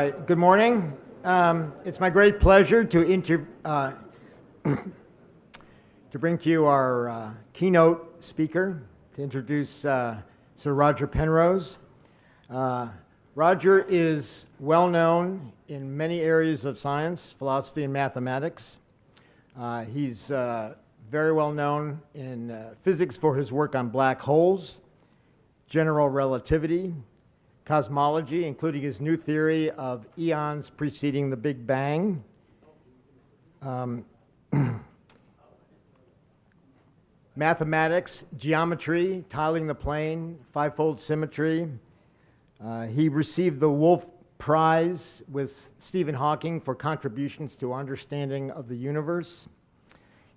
Good morning. It's my great pleasure to bring to you our keynote speaker, to introduce Sir Roger Penrose. Roger is well known in many areas of science, philosophy, and mathematics. He's very well known in physics for his work on black holes, general relativity, cosmology, including his new theory of eons preceding the Big Bang. Mathematics, geometry, tiling the plane, fivefold symmetry. He received the Wolf Prize with Stephen Hawking for contributions to understanding of the universe.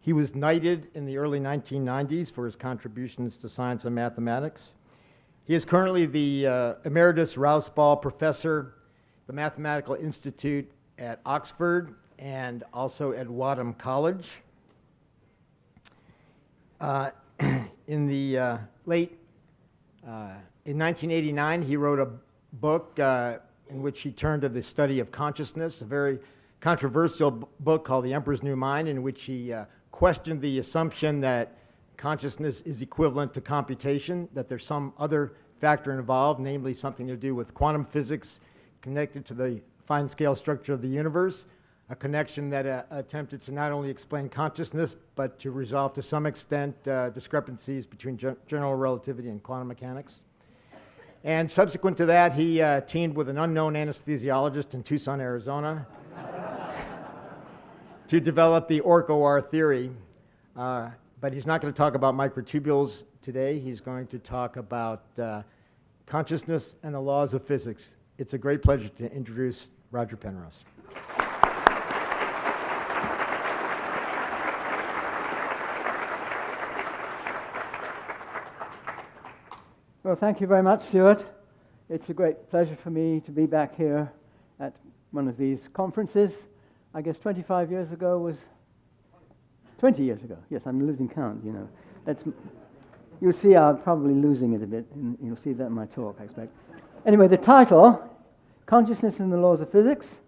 He was knighted in the early 1990s for his contributions to science and mathematics. He is currently the Emeritus Rousball Professor at the Mathematical Institute at Oxford and also at Wadham College. In 1989, he wrote a book in which he turned to the study of consciousness, a very controversial book called The Emperor's New Mind, in which he questioned the assumption that consciousness is equivalent to computation, that there's some other factor involved, namely something to do with quantum physics connected to the fine scale structure of the universe, a connection that attempted to not only explain consciousness, but to resolve to some extent discrepancies between general relativity and quantum mechanics. And subsequent to that, he teamed with an unknown anesthesiologist in Tucson, Arizona, to develop the Orch-OR theory. But he's not going to talk about microtubules today. He's going to talk about consciousness and the laws of physics. It's a great pleasure to introduce Roger Penrose. Well, thank you very much, Stuart. It's a great pleasure for me to be back here at one of these conferences. I guess 25 years ago was 20 years ago. Yes, I'm losing count, you know. You'll see I'm probably losing it a bit, and you'll see that in my talk, I expect. Anyway, the title, Consciousness and the Laws of Physics.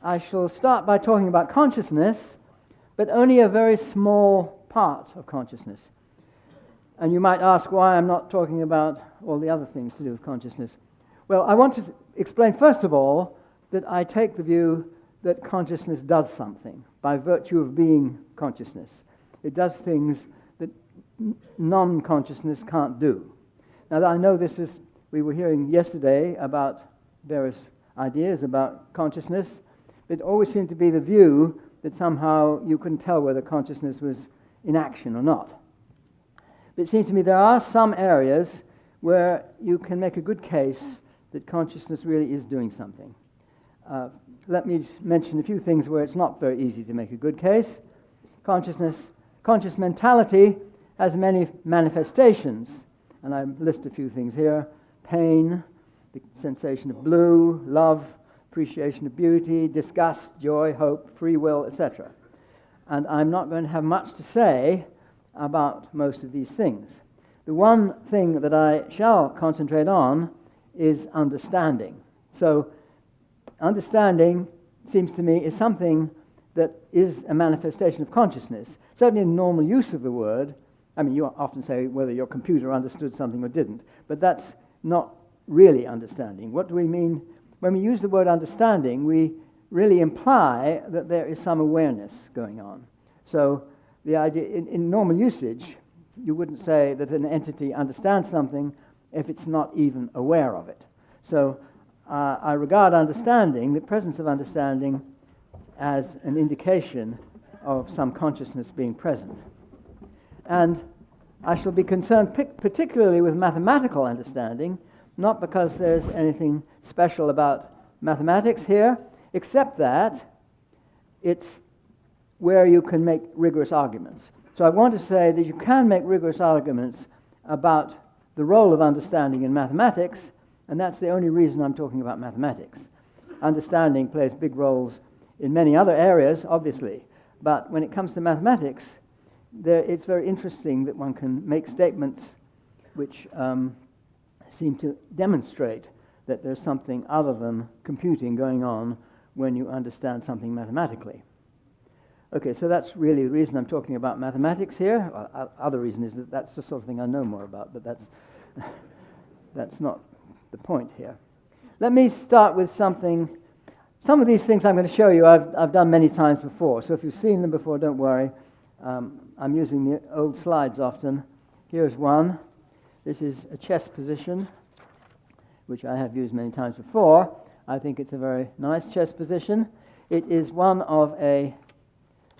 I shall start by talking about consciousness, but only a very small part of consciousness. And you might ask why I'm not talking about all the other things to do with consciousness. Well, I want to explain, first of all, that I take the view that consciousness does something by virtue of being consciousness. It does things that non-consciousness can't do. Now, I know we were hearing yesterday about various ideas about consciousness. It always seemed to be the view that somehow you couldn't tell whether consciousness was in action or not. But it seems to me there are some areas where you can make a good case that consciousness really is doing something. Let me mention a few things where it's not very easy to make a good case. Conscious mentality has many manifestations, and I list a few things here. Pain, the sensation of blue, love, appreciation of beauty, disgust, joy, hope, free will, etc. And I'm not going to have much to say about most of these things. The one thing that I shall concentrate on is understanding. So understanding, seems to me, is something that is a manifestation of consciousness. Certainly in normal use of the word, I mean, you often say whether your computer understood something or didn't, but that's not really understanding. What do we mean? When we use the word understanding, we really imply that there is some awareness going on. So the idea, in normal usage, you wouldn't say that an entity understands something if it's not even aware of it. So I regard understanding, the presence of understanding, as an indication of some consciousness being present. And I shall be concerned particularly with mathematical understanding, not because there's anything special about mathematics here, except that it's where you can make rigorous arguments. So I want to say that you can make rigorous arguments about the role of understanding in mathematics, and that's the only reason I'm talking about mathematics. Understanding plays big roles in many other areas, obviously, but when it comes to mathematics, it's very interesting that one can make statements which seem to demonstrate that there's something other than computing going on when you understand something mathematically. Okay, so that's really the reason I'm talking about mathematics here. Other reason is that that's the sort of thing I know more about, but that's not the point here. Let me start with something. Some of these things I'm going to show you I've done many times before, so if you've seen them before, don't worry. I'm using the old slides often. Here's one. This is a chess position, which I have used many times before. I think it's a very nice chess position. It is one of a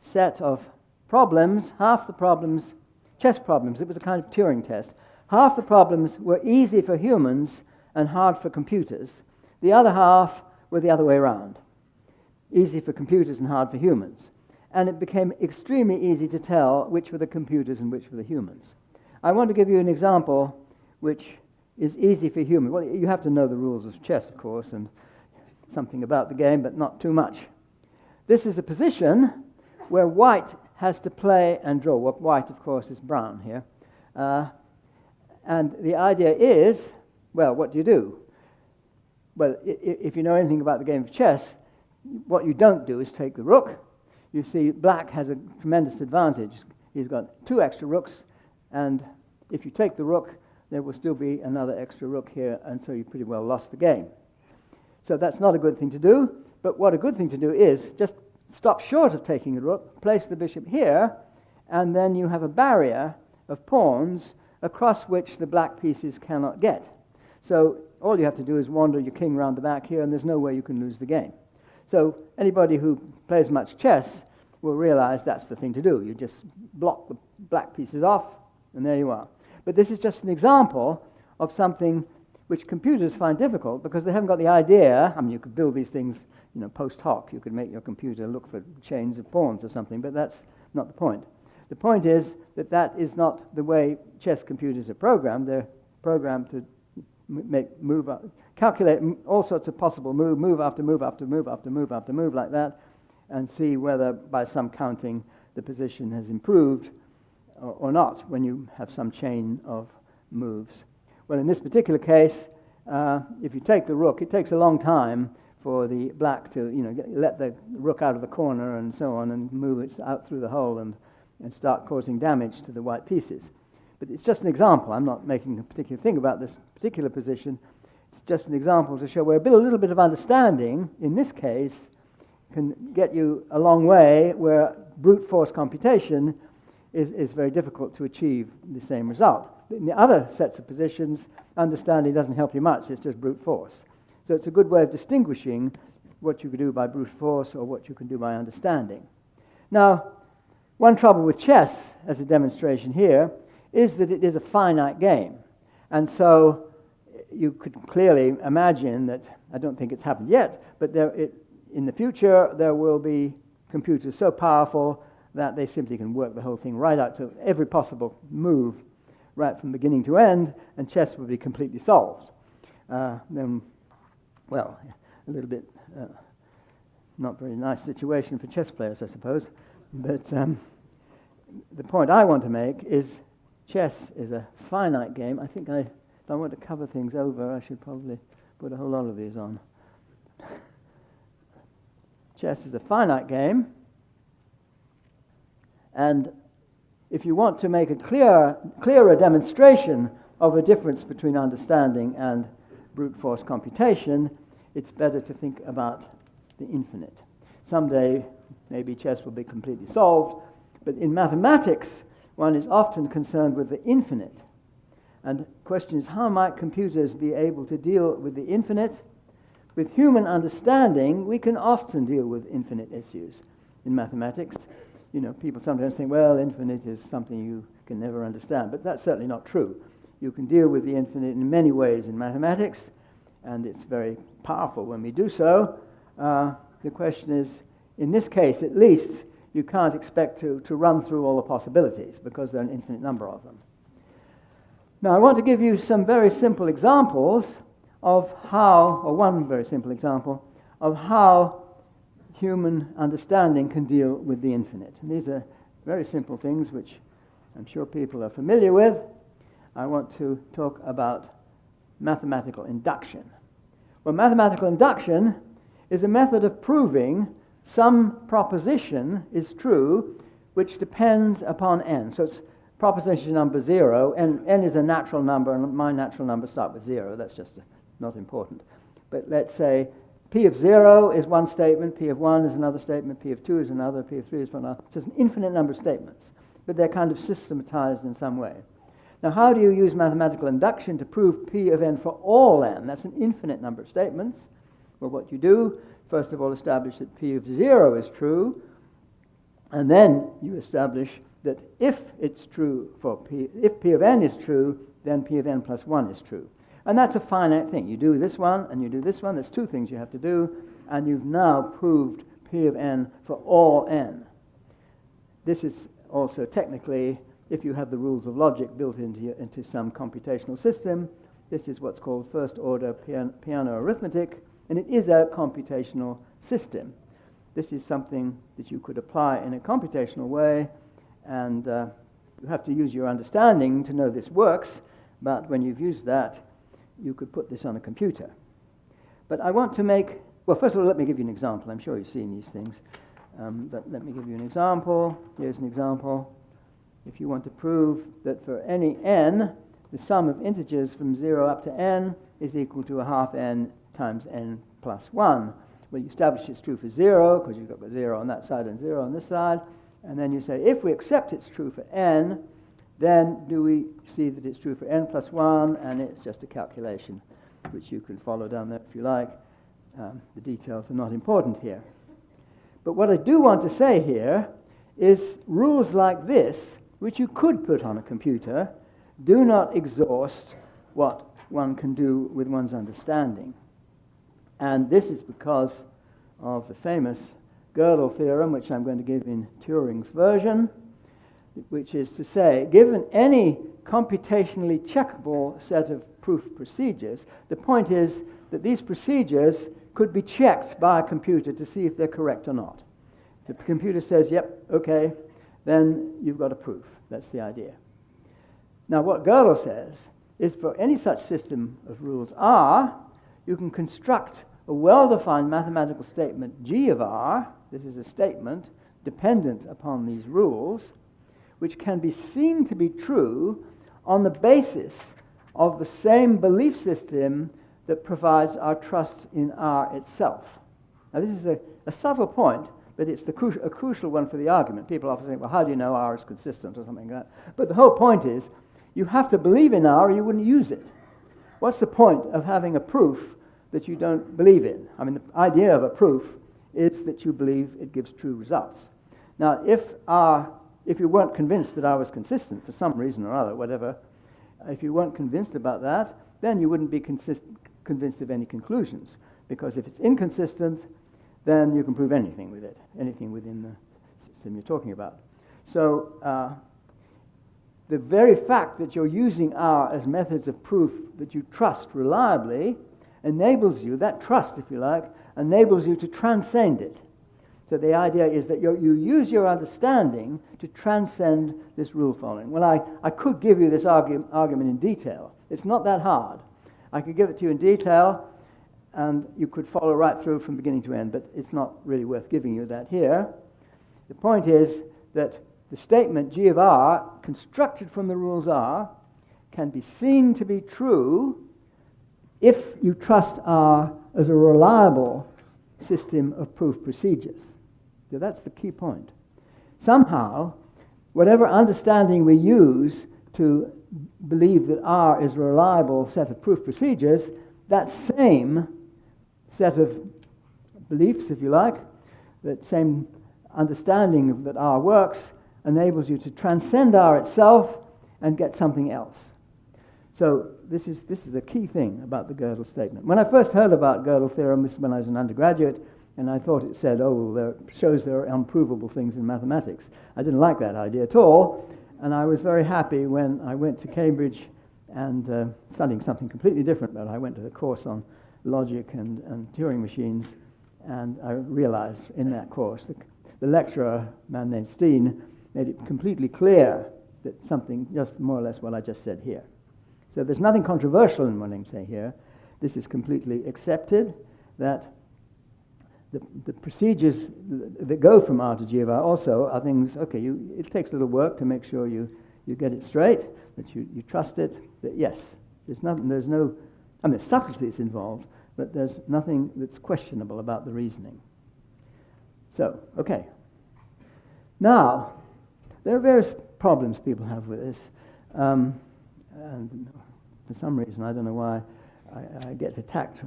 set of problems. Half the problems, chess problems, it was a kind of Turing test. Half the problems were easy for humans and hard for computers. The other half were the other way around. Easy for computers and hard for humans. And it became extremely easy to tell which were the computers and which were the humans. I want to give you an example which is easy for humans. Well, you have to know the rules of chess, of course, and something about the game, but not too much. This is a position where white has to play and draw. Well, white, of course, is brown here. And the idea is, well, what do you do? Well, if you know anything about the game of chess, what you don't do is take the rook. You see, black has a tremendous advantage. He's got 2 extra rooks, and if you take the rook, there will still be another extra rook here, and so you pretty well lost the game. So that's not a good thing to do, but what a good thing to do is just stop short of taking the rook, place the bishop here, and then you have a barrier of pawns across which the black pieces cannot get. So all you have to do is wander your king round the back here, and there's no way you can lose the game. So anybody who plays much chess will realize that's the thing to do. You just block the black pieces off, and there you are. But this is just an example of something which computers find difficult because they haven't got the idea. I mean, you could build these things, post hoc. You could make your computer look for chains of pawns or something, but that's not the point. The point is that that is not the way chess computers are programmed. They're programmed to calculate all sorts of possible move after move after move after move after move like that, and see whether by some counting the position has improved or not when you have some chain of moves. Well, in this particular case, if you take the rook, it takes a long time for the black to let the rook out of the corner and so on and move it out through the hole and start causing damage to the white pieces. But it's just an example. I'm not making a particular thing about this particular position. It's just an example to show where a little bit of understanding, in this case, can get you a long way, where brute force computation is very difficult to achieve the same result. In the other sets of positions, understanding doesn't help you much. It's just brute force. So it's a good way of distinguishing what you can do by brute force or what you can do by understanding. Now, one trouble with chess, as a demonstration here, is that it is a finite game. And so you could clearly imagine that, I don't think it's happened yet, but in the future there will be computers so powerful that they simply can work the whole thing right out to every possible move, right from beginning to end, and chess will be completely solved. Then, well, a little bit not very nice situation for chess players, I suppose. But the point I want to make is chess is a finite game. I think if I want to cover things over, I should probably put a whole lot of these on. Chess is a finite game, and if you want to make a clearer demonstration of a difference between understanding and brute force computation, it's better to think about the infinite. Someday, maybe chess will be completely solved, but in mathematics, one is often concerned with the infinite. And the question is, how might computers be able to deal with the infinite? With human understanding, we can often deal with infinite issues in mathematics. People sometimes think, well, infinite is something you can never understand, but that's certainly not true. You can deal with the infinite in many ways in mathematics, and it's very powerful when we do so. The question is, in this case at least, you can't expect to run through all the possibilities because there are an infinite number of them. Now, I want to give you some very simple examples of how, or one very simple example, of how human understanding can deal with the infinite. And these are very simple things which I'm sure people are familiar with. I want to talk about mathematical induction. Well, mathematical induction is a method of proving some proposition is true which depends upon n. So it's proposition number 0, and n is a natural number, and my natural numbers start with 0. That's just not important. But let's say P of 0 is one statement, P of 1 is another statement, P of 2 is another, P of 3 is one other. So it's an infinite number of statements, but they're kind of systematized in some way. Now, how do you use mathematical induction to prove P of n for all n? That's an infinite number of statements. Well, what you do, first of all, establish that P of 0 is true, and then you establish that if it's true for P, if P of n is true, then P of n plus 1 is true. And that's a finite thing. You do this one and you do this one. There's two things you have to do, and you've now proved P of n for all n. This is also technically, if you have the rules of logic built into some computational system, this is what's called first-order piano arithmetic, and it is a computational system. This is something that you could apply in a computational way, and you have to use your understanding to know this works, but when you've used that, you could put this on a computer. But I want to make, well, first of all, let me give you an example. I'm sure you've seen these things, but let me give you an example. Here's an example. If you want to prove that for any n, the sum of integers from 0 up to n is equal to a half n times n plus 1. Well, you establish it's true for 0, because you've got 0 on that side and 0 on this side, and then you say, if we accept it's true for n, then do we see that it's true for n plus 1, and it's just a calculation, which you can follow down there if you like. The details are not important here. But what I do want to say here is rules like this, which you could put on a computer, do not exhaust what one can do with one's understanding. And this is because of the famous Gödel theorem, which I'm going to give in Turing's version, which is to say, given any computationally checkable set of proof procedures, the point is that these procedures could be checked by a computer to see if they're correct or not. If the computer says, yep, okay, then you've got a proof. That's the idea. Now, what Gödel says is for any such system of rules R, you can construct a well-defined mathematical statement G of R. This is a statement dependent upon these rules, which can be seen to be true on the basis of the same belief system that provides our trust in R itself. Now, this is a subtle point, but it's a crucial one for the argument. People often say, well, how do you know R is consistent or something like that? But the whole point is, you have to believe in R or you wouldn't use it. What's the point of having a proof that you don't believe in? I mean, the idea of a proof is that you believe it gives true results. Now, if you weren't convinced that R was consistent for some reason or other, whatever, if you weren't convinced about that, then you wouldn't be convinced of any conclusions. Because if it's inconsistent, then you can prove anything with it, anything within the system you're talking about. So the very fact that you're using R as methods of proof that you trust reliably enables you, that trust, if you like, enables you to transcend it. So the idea is that you use your understanding to transcend this rule following. Well, I could give you this argument in detail. It's not that hard. I could give it to you in detail, and you could follow right through from beginning to end, but it's not really worth giving you that here. The point is that the statement G of R, constructed from the rules R, can be seen to be true if you trust R as a reliable system of proof procedures. So that's the key point. Somehow, whatever understanding we use to believe that R is a reliable set of proof procedures, that same set of beliefs, if you like, that same understanding that R works, enables you to transcend R itself and get something else. So this is the key thing about the Gödel statement. When I first heard about Gödel theorem, this is when I was an undergraduate, and I thought it said, shows there are unprovable things in mathematics. I didn't like that idea at all, and I was very happy when I went to Cambridge and studying something completely different, but I went to the course on logic and Turing machines, and I realized in that course, the lecturer, a man named Steen, made it completely clear that something just more or less what I just said here. So there's nothing controversial in what I'm saying here, this is completely accepted, that the procedures that go from R to G of R also are things, okay, it takes a little work to make sure you get it straight, that you trust it, that yes, there's no, I mean, there's subtleties involved, but there's nothing that's questionable about the reasoning. So, okay. Now, there are various problems people have with this, and for some reason, I don't know why, I get attacked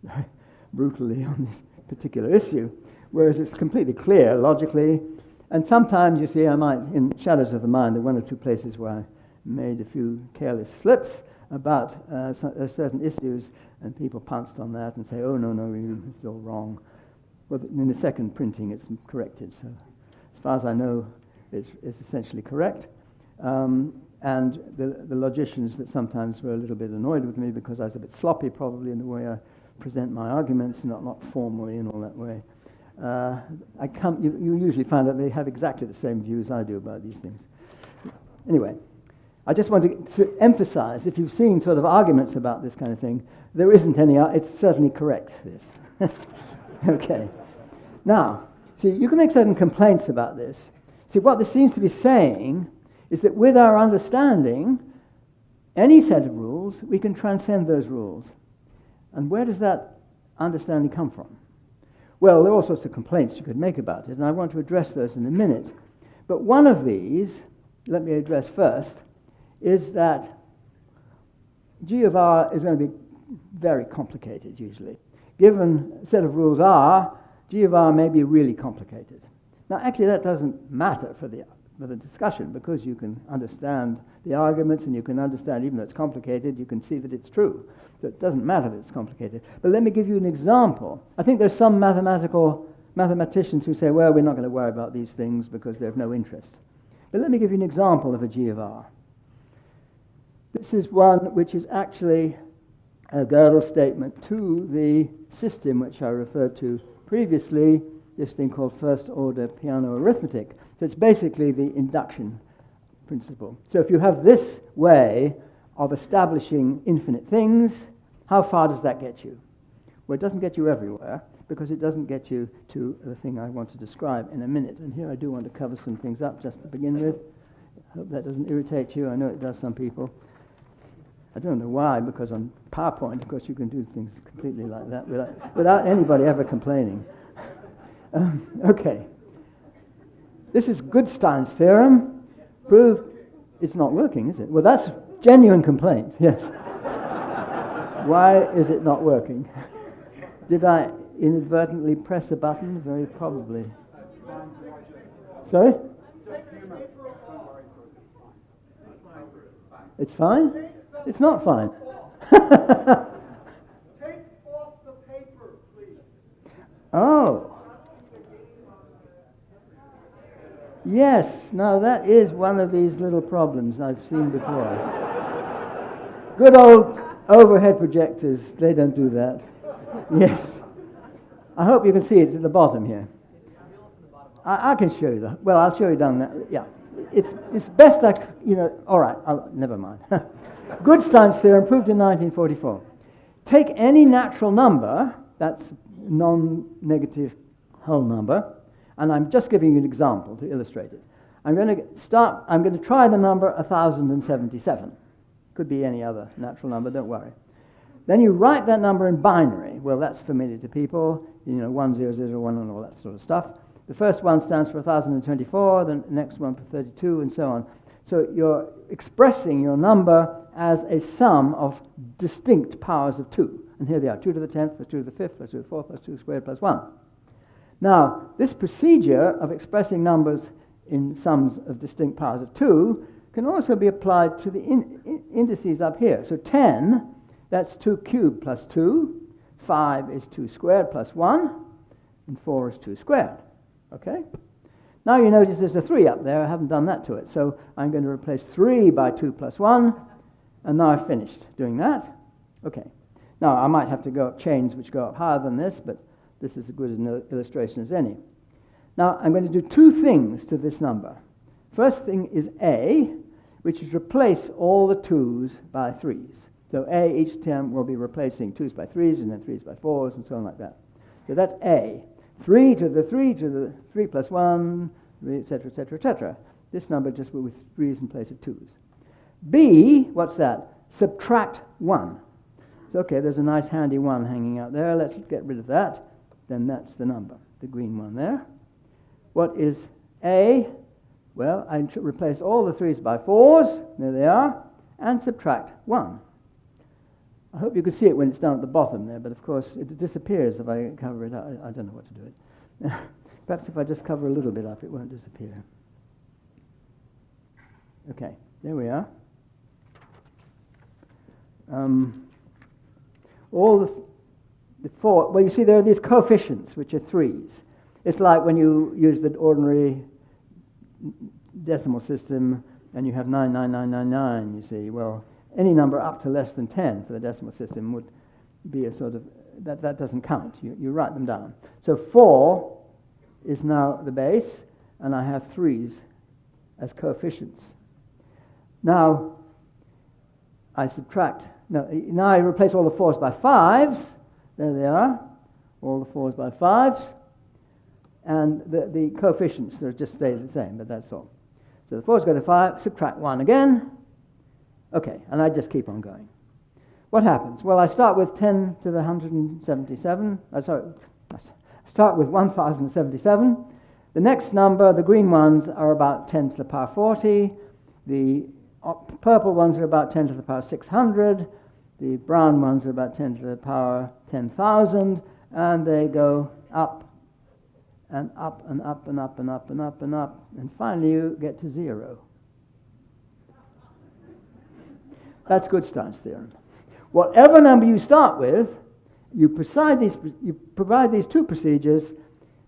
very brutally on this particular issue, whereas it's completely clear logically, and sometimes you see I might, in Shadows of the Mind, there are one or two places where I made a few careless slips about certain issues, and people pounced on that and say, oh, no, it's all wrong. Well, in the second printing, it's corrected, so as far as I know, it's essentially correct. And the logicians that sometimes were a little bit annoyed with me because I was a bit sloppy probably in the way I present my arguments, not formally in all that way. You usually find that they have exactly the same views I do about these things. Anyway, I just want to emphasize, if you've seen sort of arguments about this kind of thing, there isn't any, it's certainly correct, this. Okay. Now, see, you can make certain complaints about this. See, what this seems to be saying is that with our understanding, any set of rules, we can transcend those rules. And where does that understanding come from? Well, there are all sorts of complaints you could make about it, and I want to address those in a minute. But one of these, let me address first, is that G of R is going to be very complicated, usually. Given a set of rules R, G of R may be really complicated. Now, actually, that doesn't matter for the discussion, because you can understand the arguments and you can understand, even though it's complicated, you can see that it's true. So it doesn't matter that it's complicated. But let me give you an example. I think there's some mathematicians who say, well, we're not going to worry about these things because they have no interest. But let me give you an example of a G of R. This is one which is actually a Godel statement to the system which I referred to previously, this thing called first-order piano arithmetic. So it's basically the induction principle. So if you have this way of establishing infinite things, how far does that get you? Well, it doesn't get you everywhere, because it doesn't get you to the thing I want to describe in a minute. And here I do want to cover some things up just to begin with. I hope that doesn't irritate you. I know it does some people. I don't know why, because on PowerPoint, of course, you can do things completely like that without anybody ever complaining. Okay. This is Goodstein's theorem. Prove it's not working, is it? Well, that's genuine complaint, yes. Why is it not working? Did I inadvertently press a button? Very probably. Sorry? It's fine? It's not fine. Take off the paper, please. Oh. Yes, now that is one of these little problems I've seen before. Good old overhead projectors, they don't do that. Yes. I hope you can see it at the bottom here. I can show you that. Well, I'll show you down there. Yeah. It's best all right, never mind. Goodstein's theorem proved in 1944. Take any natural number, that's non-negative whole number, and I'm just giving you an example to illustrate it. I'm going to try the number 1077. Could be any other natural number, don't worry. Then you write that number in binary. Well, that's familiar to people, 1001 and all that sort of stuff. The first one stands for 1024, the next one for 32, and so on. So you're expressing your number as a sum of distinct powers of 2. And here they are, 2 to the 10th plus 2 to the 5th plus 2 to the 4th plus 2 squared plus 1. Now, this procedure of expressing numbers in sums of distinct powers of 2 can also be applied to the indices up here. So 10, that's 2 cubed plus 2, 5 is 2 squared plus 1, and 4 is 2 squared. Okay? Now you notice there's a 3 up there. I haven't done that to it. So I'm going to replace 3 by 2 plus 1, and now I've finished doing that. Okay. Now I might have to go up chains which go up higher than this, but this is as good an illustration as any. Now I'm going to do 2 things to this number. First thing is A, which is replace all the 2's by 3's. So A, each term will be replacing 2's by 3's and then 3's by 4's and so on like that. So that's A. 3 to the 3 plus 1, etc., etc., etc. This number just with 3's in place of 2's. B, what's that? Subtract 1. So okay, there's a nice handy 1 hanging out there. Let's get rid of that. Then that's the number, the green one there. What is A? Well, I replace all the 3's by 4's. There they are. And subtract 1. I hope you can see it when it's down at the bottom there, but of course it disappears if I cover it up. I don't know what to do it. Perhaps if I just cover a little bit up, it won't disappear. Okay, there we are. All the four, well, you see there are these coefficients, which are 3's. It's like when you use the ordinary decimal system and you have 99999, you see. Well, any number up to less than 10 for the decimal system would be a sort of, that doesn't count. You write them down. So 4 is now the base, and I have 3's as coefficients. Now, I subtract, now I replace all the 4's by 5's. There they are, all the 4's by 5's. And the coefficients just stay the same, but that's all. So the 4's go to 5, subtract 1 again. Okay, and I just keep on going. What happens? Well, I start with 10 to the 177. I start with 1077. The next number, the green ones, are about 10 to the power 40. The purple ones are about 10 to the power 600. The brown ones are about 10 to the power 10,000. And they go up and up and up and up and up and up and up. And finally you get to 0. That's Goodstein's theorem. Whatever number you start with, you provide these two procedures,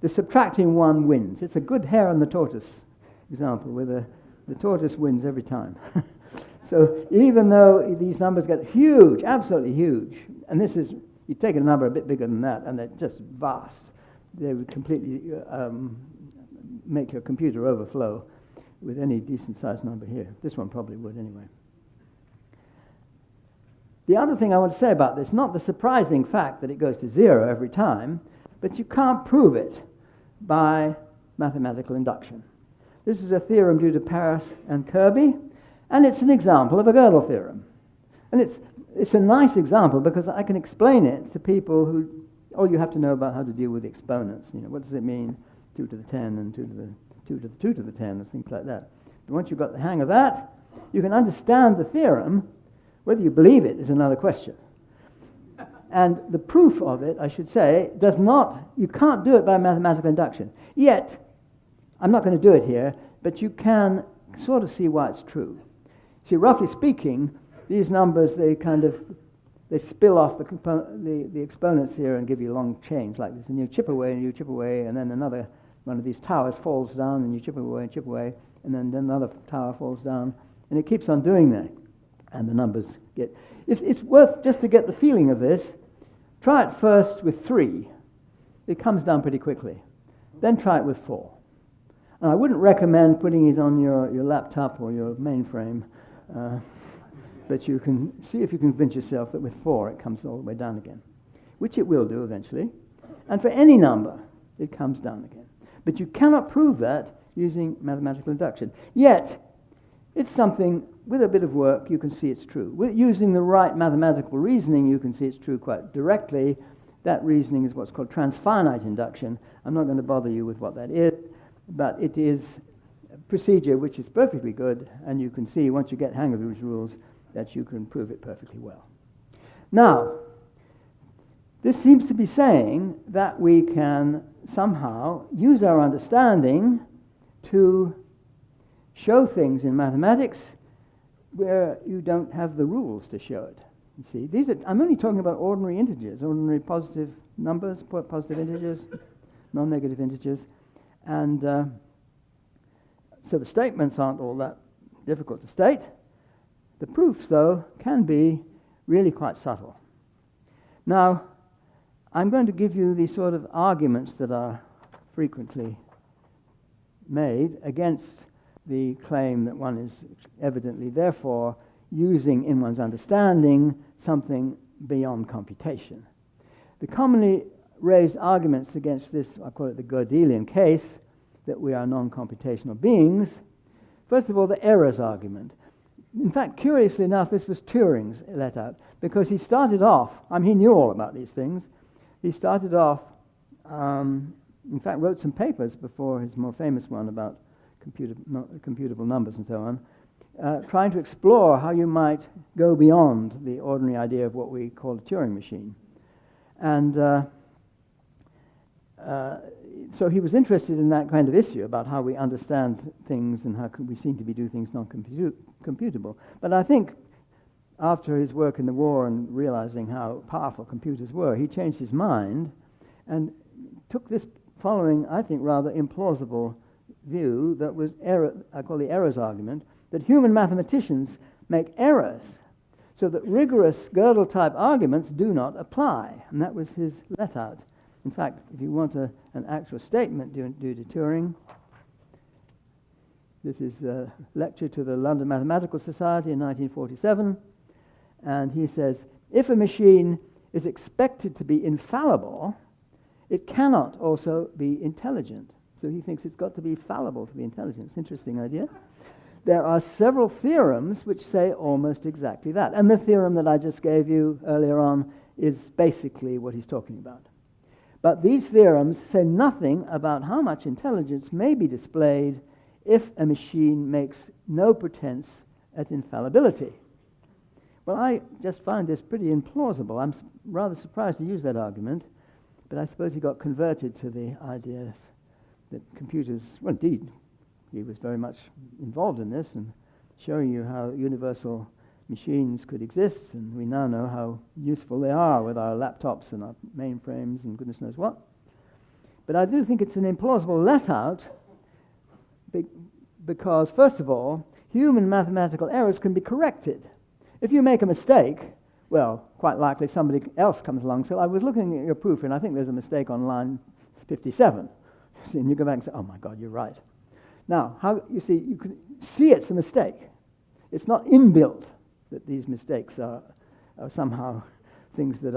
the subtracting one wins. It's a good hare and the tortoise example, where the tortoise wins every time. So even though these numbers get huge, absolutely huge, and this is, you take a number a bit bigger than that, and they're just vast, they would completely make your computer overflow with any decent-sized number here. This one probably would anyway. The other thing I want to say about this, not the surprising fact that it goes to 0 every time, but you can't prove it by mathematical induction. This is a theorem due to Paris and Kirby, and it's an example of a Godel theorem. And it's a nice example because I can explain it to people who, all you have to know about how to deal with the exponents. You know, what does it mean, 2 to the 10 and 2 to the 2 to the 2 to the 10, and things like that. But once you've got the hang of that, you can understand the theorem. Whether you believe it is another question. And the proof of it, I should say, you can't do it by mathematical induction. Yet, I'm not going to do it here, but you can sort of see why it's true. See, roughly speaking, these numbers, they spill off the exponents here and give you long chains like this. And you chip away, and then another one of these towers falls down, and you chip away, and then another tower falls down. And it keeps on doing that. And the numbers get... It's worth, just to get the feeling of this, try it first with 3. It comes down pretty quickly. Then try it with 4. And I wouldn't recommend putting it on your laptop or your mainframe, but you can see if you can convince yourself that with 4 it comes all the way down again, which it will do eventually. And for any number, it comes down again. But you cannot prove that using mathematical induction. Yet, it's something, with a bit of work, you can see it's true. With using the right mathematical reasoning, you can see it's true quite directly. That reasoning is what's called transfinite induction. I'm not going to bother you with what that is, but it is a procedure which is perfectly good, and you can see, once you get hang of these rules, that you can prove it perfectly well. Now, this seems to be saying that we can somehow use our understanding to show things in mathematics where you don't have the rules to show it. You see, I'm only talking about ordinary integers, ordinary positive numbers, positive integers, non-negative integers. And so the statements aren't all that difficult to state. The proofs, though, can be really quite subtle. Now, I'm going to give you these sort of arguments that are frequently made against the claim that one is evidently, therefore, using in one's understanding something beyond computation. The commonly raised arguments against this, I call it the Godelian case, that we are non-computational beings. First of all, the errors argument. In fact, curiously enough, this was Turing's let out, because he started off, he knew all about these things. He started off, in fact, wrote some papers before his more famous one about computable numbers and so on, trying to explore how you might go beyond the ordinary idea of what we call a Turing machine. And so he was interested in that kind of issue about how we understand things and how we seem to be do things non-computable. But I think after his work in the war and realizing how powerful computers were, he changed his mind and took this following, I think, rather implausible view that was I call the errors argument, that human mathematicians make errors so that rigorous Gödel-type arguments do not apply. And that was his let-out. In fact, if you want an actual statement due to Turing, this is a lecture to the London Mathematical Society in 1947, and he says, if a machine is expected to be infallible, it cannot also be intelligent. So he thinks it's got to be fallible to be intelligent. It's an interesting idea. There are several theorems which say almost exactly that. And the theorem that I just gave you earlier on is basically what he's talking about. But these theorems say nothing about how much intelligence may be displayed if a machine makes no pretense at infallibility. Well, I just find this pretty implausible. I'm rather surprised to use that argument, but I suppose he got converted to the ideas that computers, well, indeed, he was very much involved in this and showing you how universal machines could exist, and we now know how useful they are with our laptops and our mainframes and goodness knows what. But I do think it's an implausible let-out because, first of all, human mathematical errors can be corrected. If you make a mistake, well, quite likely somebody else comes along and says, I was looking at your proof and I think there's a mistake on line 57. And you go back and say, oh my God, you're right. Now, you can see it's a mistake. It's not inbuilt that these mistakes are somehow things that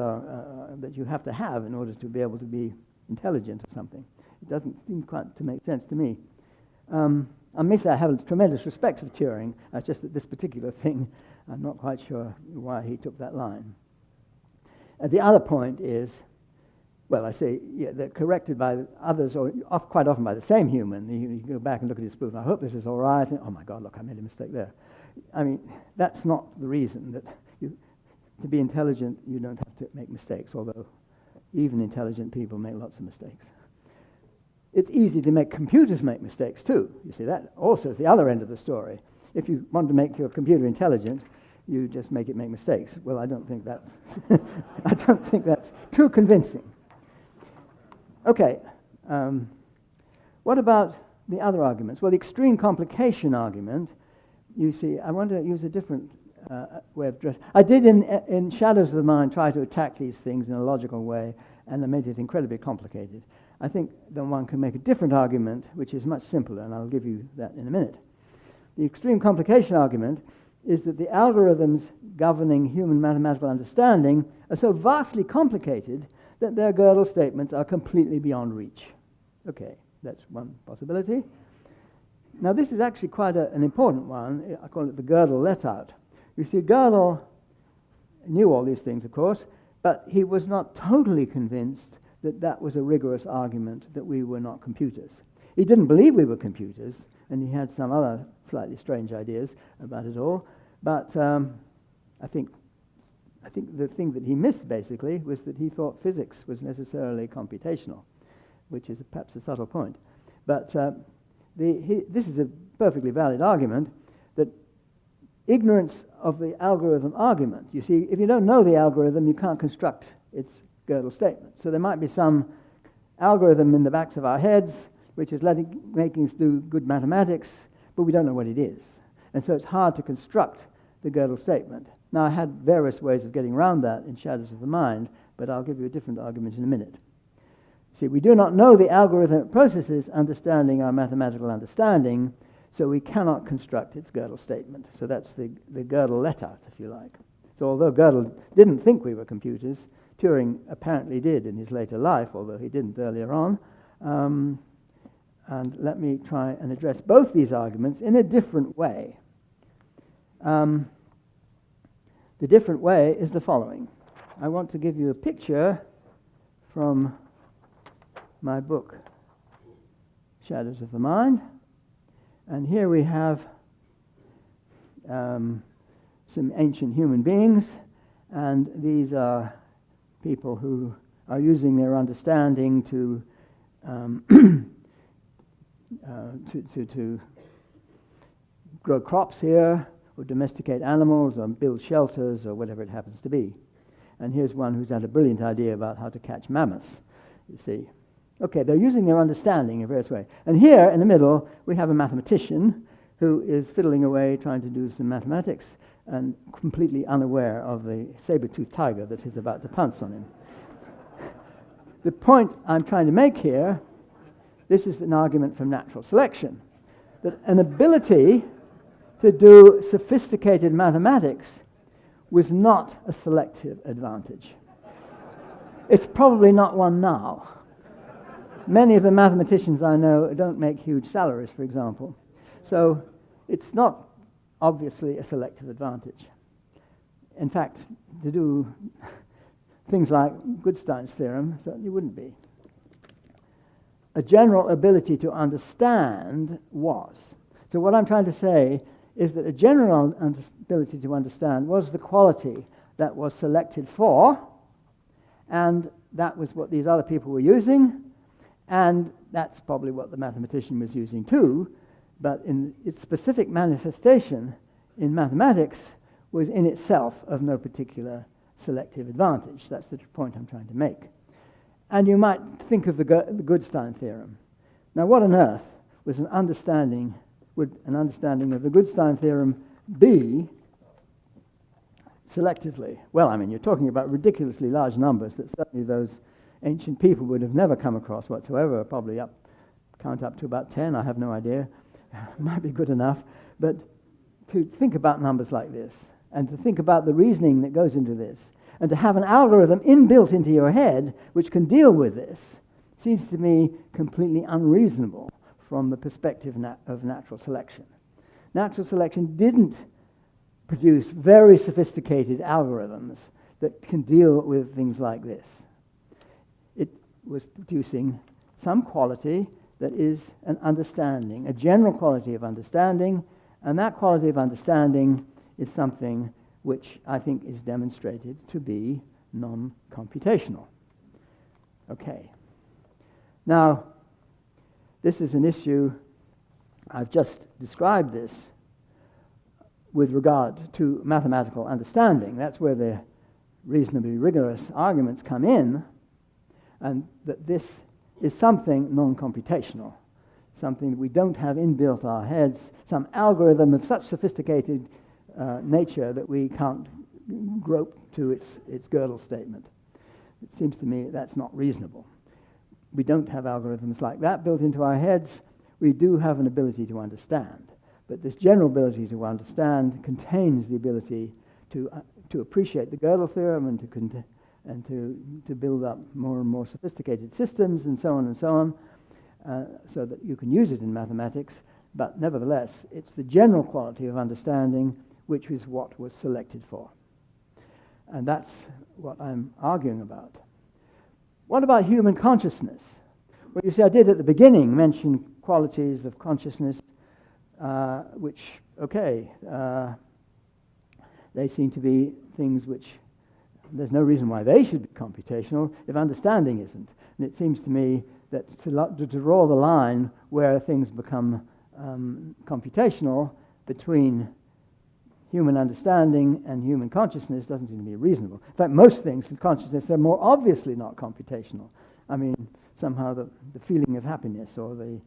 that you have to have in order to be able to be intelligent or something. It doesn't seem quite to make sense to me. I may say I have a tremendous respect for Turing, just that this particular thing, I'm not quite sure why he took that line. The other point is, well, I say, yeah, they're corrected by others, or quite often by the same human. You go back and look at his proof, I hope this is all right. And, oh my God, look, I made a mistake there. I mean, that's not the reason that to be intelligent, you don't have to make mistakes, although even intelligent people make lots of mistakes. It's easy to make computers make mistakes too. You see, that also is the other end of the story. If you want to make your computer intelligent, you just make it make mistakes. Well, I don't think that's I don't think that's too convincing. Okay, what about the other arguments? Well, the extreme complication argument, you see, I want to use a different way of addressing. I did in Shadows of the Mind try to attack these things in a logical way, and I made it incredibly complicated. I think that one can make a different argument, which is much simpler, and I'll give you that in a minute. The extreme complication argument is that the algorithms governing human mathematical understanding are so vastly complicated that their Gödel statements are completely beyond reach. Okay, that's one possibility. Now, this is actually quite an important one. I call it the Gödel let-out. You see, Gödel knew all these things, of course, but he was not totally convinced that that was a rigorous argument that we were not computers. He didn't believe we were computers, and he had some other slightly strange ideas about it all, but I think the thing that he missed, basically, was that he thought physics was necessarily computational, which is perhaps a subtle point. But this is a perfectly valid argument, that ignorance of the algorithm argument, you see, if you don't know the algorithm, you can't construct its Gödel statement. So there might be some algorithm in the backs of our heads which is making us do good mathematics, but we don't know what it is. And so it's hard to construct the Gödel statement. Now, I had various ways of getting around that in Shadows of the Mind, but I'll give you a different argument in a minute. See, we do not know the algorithmic processes understanding our mathematical understanding, So we cannot construct its Gödel statement. So that's the Gödel let-out, if you like. So although Gödel didn't think we were computers, Turing apparently did in his later life, although he didn't earlier on. And let me try and address both these arguments in a different way. The different way is the following. I want to give you a picture from my book, Shadows of the Mind. And here we have some ancient human beings, and these are people who are using their understanding to grow crops here, or domesticate animals, or build shelters, or whatever it happens to be. And here's one who's had a brilliant idea about how to catch mammoths, you see. Okay, they're using their understanding in various ways. And here, in the middle, we have a mathematician who is fiddling away, trying to do some mathematics, and completely unaware of the saber-toothed tiger that is about to pounce on him. The point I'm trying to make here, this is an argument from natural selection, that an ability to do sophisticated mathematics was not a selective advantage. It's probably not one now. Many of the mathematicians I know don't make huge salaries, for example. So it's not obviously a selective advantage. In fact, to do things like Goodstein's theorem certainly wouldn't be. A general ability to understand was. So what I'm trying to say is that a general ability to understand was the quality that was selected for, and that was what these other people were using, and that's probably what the mathematician was using too, but in its specific manifestation in mathematics was in itself of no particular selective advantage. That's the point I'm trying to make. And you might think of the Goodstein theorem. Now, what on earth would an understanding of the Goodstein theorem be selectively? Well, I mean, you're talking about ridiculously large numbers that certainly those ancient people would have never come across whatsoever, probably count up to about 10, I have no idea. Might be good enough. But to think about numbers like this, and to think about the reasoning that goes into this, and to have an algorithm inbuilt into your head which can deal with this, seems to me completely unreasonable from the perspective of natural selection. Natural selection didn't produce very sophisticated algorithms that can deal with things like this. It was producing some quality that is an understanding, a general quality of understanding, and that quality of understanding is something which I think is demonstrated to be non-computational. Okay. Now, this is an issue, I've just described this with regard to mathematical understanding. That's where the reasonably rigorous arguments come in, and that this is something non-computational, something that we don't have inbuilt our heads, some algorithm of such sophisticated nature that we can't grope to its Gödel statement. It seems to me that's not reasonable. We don't have algorithms like that built into our heads. We do have an ability to understand, but this general ability to understand contains the ability to appreciate the Gödel theorem and to build up more and more sophisticated systems and so on, so that you can use it in mathematics. But nevertheless, it's the general quality of understanding which is what was selected for. And that's what I'm arguing about. What about human consciousness? Well, you see, I did at the beginning mention qualities of consciousness, which, okay, they seem to be things which there's no reason why they should be computational if understanding isn't. And it seems to me that to draw the line where things become computational between human understanding and human consciousness doesn't seem to be reasonable. In fact, most things in consciousness are more obviously not computational. I mean, somehow the feeling of happiness, or the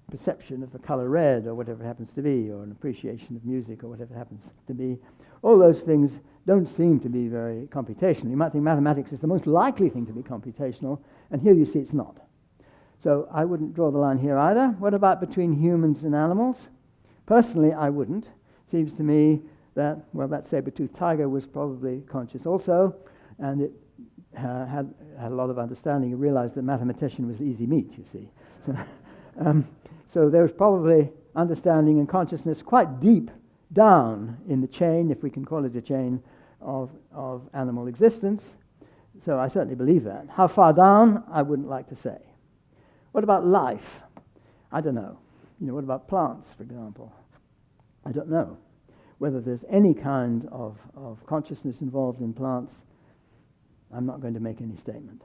perception of the color red, or whatever it happens to be, or an appreciation of music, or whatever it happens to be, all those things don't seem to be very computational. You might think mathematics is the most likely thing to be computational, and here you see it's not. So I wouldn't draw the line here either. What about between humans and animals? Personally, I wouldn't. Seems to me that, well, that saber-toothed tiger was probably conscious also, and it had a lot of understanding. It realized that mathematician was easy meat, you see. So there's probably understanding and consciousness quite deep down in the chain, if we can call it a chain, of animal existence. So I certainly believe that. How far down, I wouldn't like to say. What about life? I don't know. What about plants, for example? I don't know. Whether there's any kind of consciousness involved in plants, I'm not going to make any statement.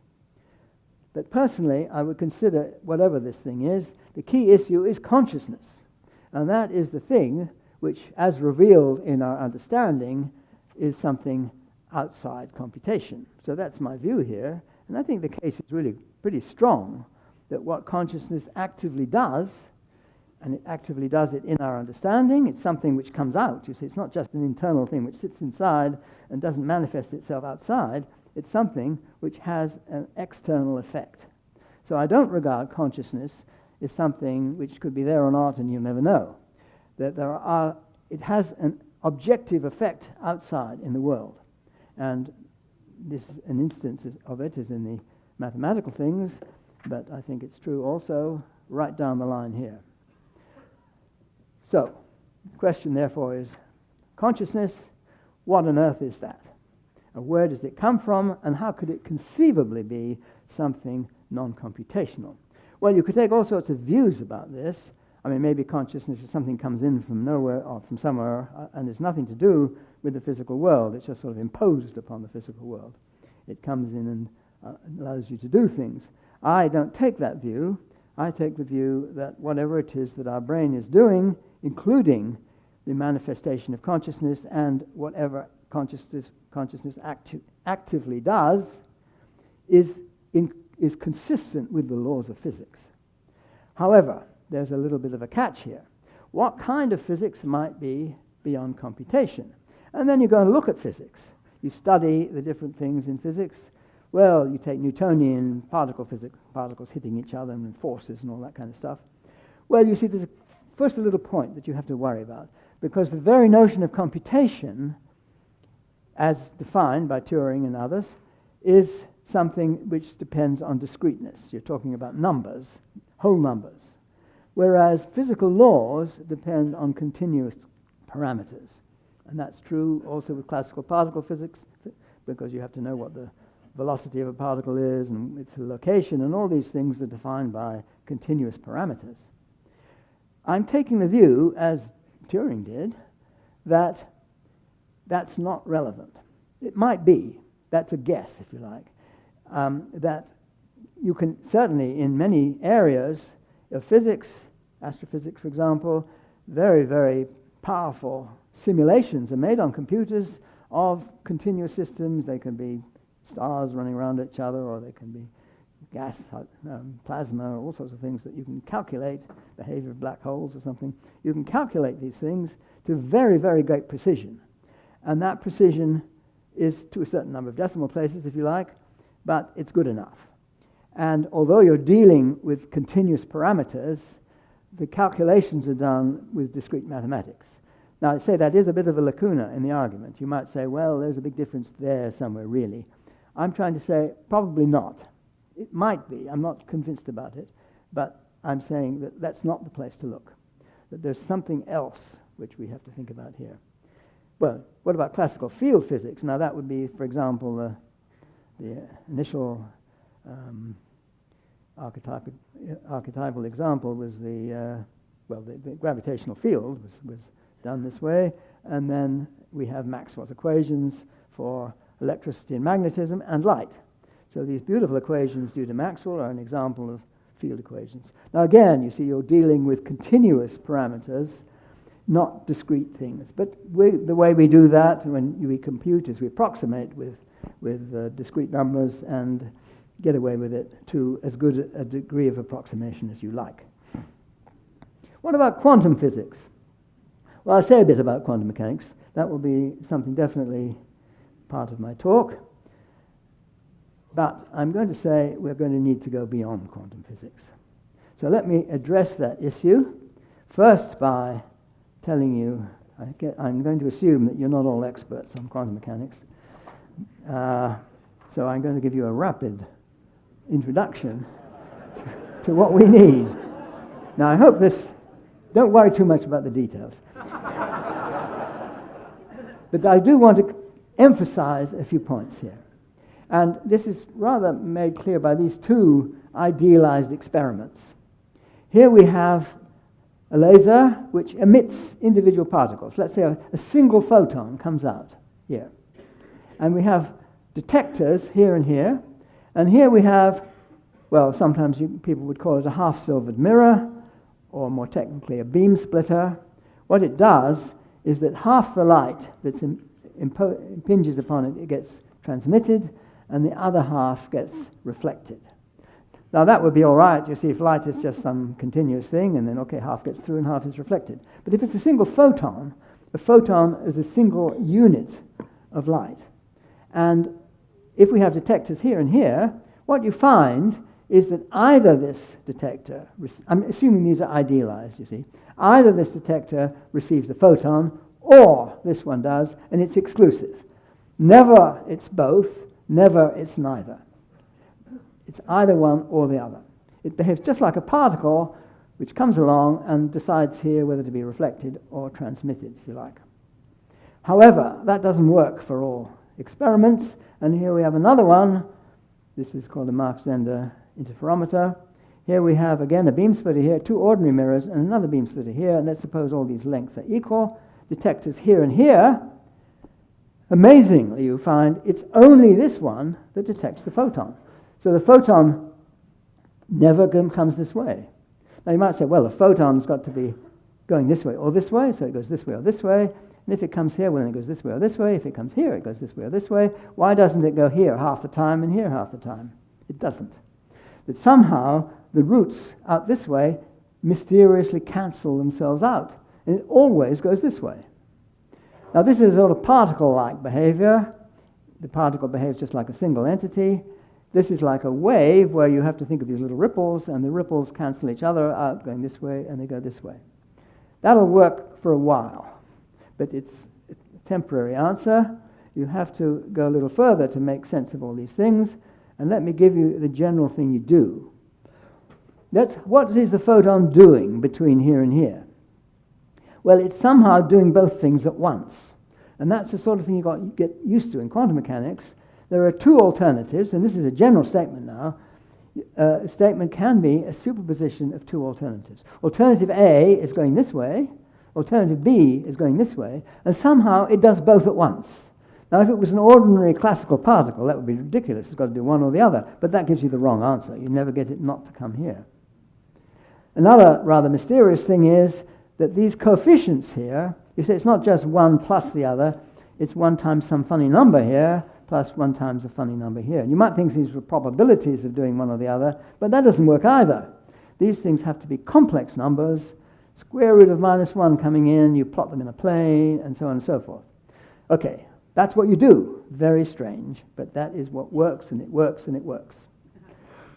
But personally, I would consider, whatever this thing is, the key issue is consciousness. And that is the thing which, as revealed in our understanding, is something outside computation. So that's my view here. And I think the case is really pretty strong that what consciousness actively does, and it actively does it in our understanding, it's something which comes out. You see, it's not just an internal thing which sits inside and doesn't manifest itself outside. It's something which has an external effect. So I don't regard consciousness as something which could be there or not and you'll never know. That it has an objective effect outside in the world. And an instance of it is in the mathematical things, but I think it's true also right down the line here. So, the question therefore is, consciousness, what on earth is that? And where does it come from, and how could it conceivably be something non-computational? Well, you could take all sorts of views about this. I mean, maybe consciousness is something comes in from nowhere or from somewhere, and it's nothing to do with the physical world. It's just sort of imposed upon the physical world. It comes in and allows you to do things. I don't take that view. I take the view that whatever it is that our brain is doing, including the manifestation of consciousness and whatever consciousness actively does, is consistent with the laws of physics. However, there's a little bit of a catch here. What kind of physics might be beyond computation? And then you go and look at physics. You study the different things in physics. Well, you take Newtonian particle physics, particles hitting each other and forces and all that kind of stuff. Well, you see, there's first a little point that you have to worry about, because the very notion of computation, as defined by Turing and others, is something which depends on discreteness. You're talking about numbers, whole numbers, whereas physical laws depend on continuous parameters. And that's true also with classical particle physics, because you have to know what the velocity of a particle is and its location, and all these things are defined by continuous parameters. I'm taking the view, as Turing did, that that's not relevant. It might be, that's a guess, if you like, that you can certainly in many areas of physics, astrophysics for example, very, very powerful simulations are made on computers of continuous systems. They can be stars running around each other, or they can be gas, plasma, all sorts of things that you can calculate, behavior of black holes or something. You can calculate these things to very, very great precision. And that precision is to a certain number of decimal places, if you like, but it's good enough. And although you're dealing with continuous parameters, the calculations are done with discrete mathematics. Now, I'd say that is a bit of a lacuna in the argument. You might say, well, there's a big difference there somewhere, really. I'm trying to say, probably not. It might be. I'm not convinced about it. But I'm saying that that's not the place to look. That there's something else which we have to think about here. Well, what about classical field physics? Now, that would be, for example, the initial archetypal example was the gravitational field was done this way, and then we have Maxwell's equations for electricity and magnetism and light. So these beautiful equations due to Maxwell are an example of field equations. Now again, you see, you're dealing with continuous parameters, not discrete things. But the way we do that when we compute is we approximate with discrete numbers and get away with it to as good a degree of approximation as you like. What about quantum physics? Well, I'll say a bit about quantum mechanics. That will be something definitely part of my talk. But I'm going to say we're going to need to go beyond quantum physics. So let me address that issue, first by telling you, I'm going to assume that you're not all experts on quantum mechanics. So I'm going to give you a rapid introduction to what we need. Now, I hope don't worry too much about the details. But I do want to emphasize a few points here. And this is rather made clear by these two idealized experiments. Here we have a laser which emits individual particles. Let's say a single photon comes out here. And we have detectors here and here. And here we have, well, sometimes people would call it a half-silvered mirror, or more technically a beam splitter. What it does is that half the light that impinges upon it gets transmitted, and the other half gets reflected. Now that would be all right, you see, if light is just some continuous thing, and then, okay, half gets through and half is reflected. But if it's a single photon, a photon is a single unit of light. And if we have detectors here and here, what you find is that either this detector, I'm assuming these are idealized, you see, either this detector receives the photon, or this one does, and it's exclusive. Never it's both, never it's neither. It's either one or the other. It behaves just like a particle which comes along and decides here whether to be reflected or transmitted, if you like. However, that doesn't work for all experiments, and here we have another one. This is called a Mach-Zehnder interferometer. Here we have, again, a beam splitter here, two ordinary mirrors, and another beam splitter here, and let's suppose all these lengths are equal. Detectors here and here. Amazingly, you find it's only this one that detects the photon. So the photon never comes this way. Now you might say, well, the photon's got to be going this way or this way, so it goes this way or this way. And if it comes here, well, then it goes this way or this way. If it comes here, it goes this way or this way. Why doesn't it go here half the time and here half the time? It doesn't. That somehow the roots out this way mysteriously cancel themselves out, and it always goes this way. Now this is sort of particle-like behavior. The particle behaves just like a single entity. This is like a wave where you have to think of these little ripples, and the ripples cancel each other out, going this way, and they go this way. That'll work for a while, but it's a temporary answer. You have to go a little further to make sense of all these things, and let me give you the general thing you do. What is the photon doing between here and here? Well, it's somehow doing both things at once, and that's the sort of thing you get used to in quantum mechanics. There are two alternatives, and this is a general statement now. A statement can be a superposition of two alternatives. Alternative A is going this way, alternative B is going this way, and somehow it does both at once. Now, if it was an ordinary classical particle, that would be ridiculous. It's got to do one or the other, but that gives you the wrong answer. You never get it not to come here. Another rather mysterious thing is that these coefficients here, you say it's not just one plus the other, it's one times some funny number here, plus one times a funny number here. And you might think these were probabilities of doing one or the other, but that doesn't work either. These things have to be complex numbers, square root of -1 coming in, you plot them in a plane, and so on and so forth. Okay, that's what you do. Very strange, but that is what works, and it works, and it works.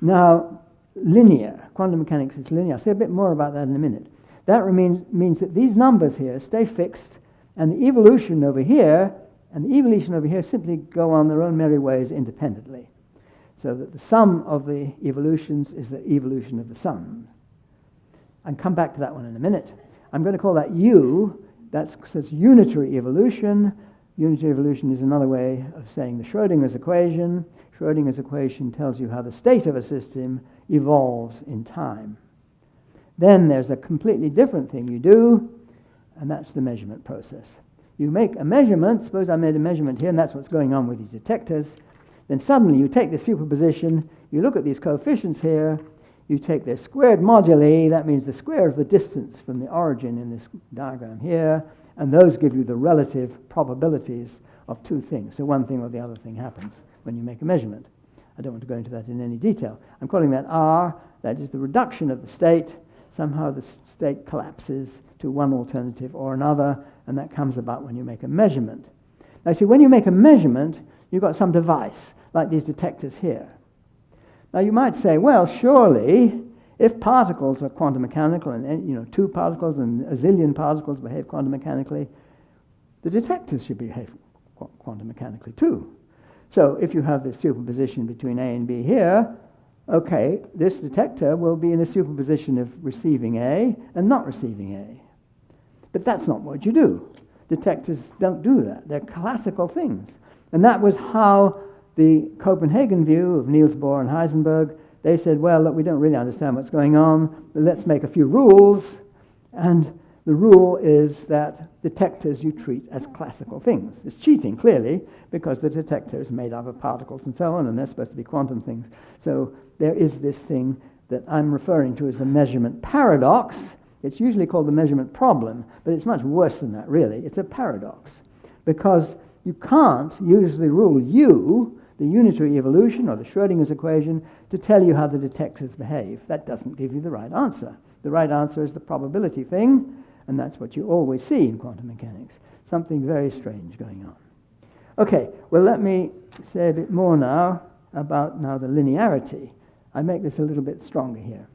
Now, linear. Quantum mechanics is linear. I'll say a bit more about that in a minute. That means that these numbers here stay fixed, and the evolution over here and the evolution over here simply go on their own merry ways independently. So that the sum of the evolutions is the evolution of the sum. I'll come back to that one in a minute. I'm going to call that U. That says unitary evolution. Unitary evolution is another way of saying the Schrödinger's equation. Schrödinger's equation tells you how the state of a system evolves in time. Then there's a completely different thing you do, and that's the measurement process. You make a measurement, suppose I made a measurement here, and that's what's going on with these detectors. Then suddenly you take the superposition, you look at these coefficients here, you take their squared moduli, that means the square of the distance from the origin in this diagram here, and those give you the relative probabilities of two things. So one thing or the other thing happens when you make a measurement. I don't want to go into that in any detail. I'm calling that R, that is the reduction of the state. Somehow the state collapses to one alternative or another, and that comes about when you make a measurement. Now, see, when you make a measurement, you've got some device, like these detectors here. Now, you might say, well, surely If particles are quantum mechanical, and 2 particles and a zillion particles behave quantum mechanically, the detectors should behave quantum mechanically too. So if you have this superposition between A and B here, okay, this detector will be in a superposition of receiving A and not receiving A. But that's not what you do. Detectors don't do that. They're classical things. And that was how the Copenhagen view of Niels Bohr and Heisenberg, they said, well, look, we don't really understand what's going on. Let's make a few rules. And the rule is that detectors you treat as classical things. It's cheating, clearly, because the detector is made up of particles and so on, and they're supposed to be quantum things. So there is this thing that I'm referring to as the measurement paradox. It's usually called the measurement problem, but it's much worse than that, really. It's a paradox, because you can't use the rule U, the unitary evolution or the Schrödinger's equation, to tell you how the detectors behave. That doesn't give you the right answer. The right answer is the probability thing, and that's what you always see in quantum mechanics. Something very strange going on. Okay, well, let me say a bit more now about the linearity. I make this a little bit stronger here.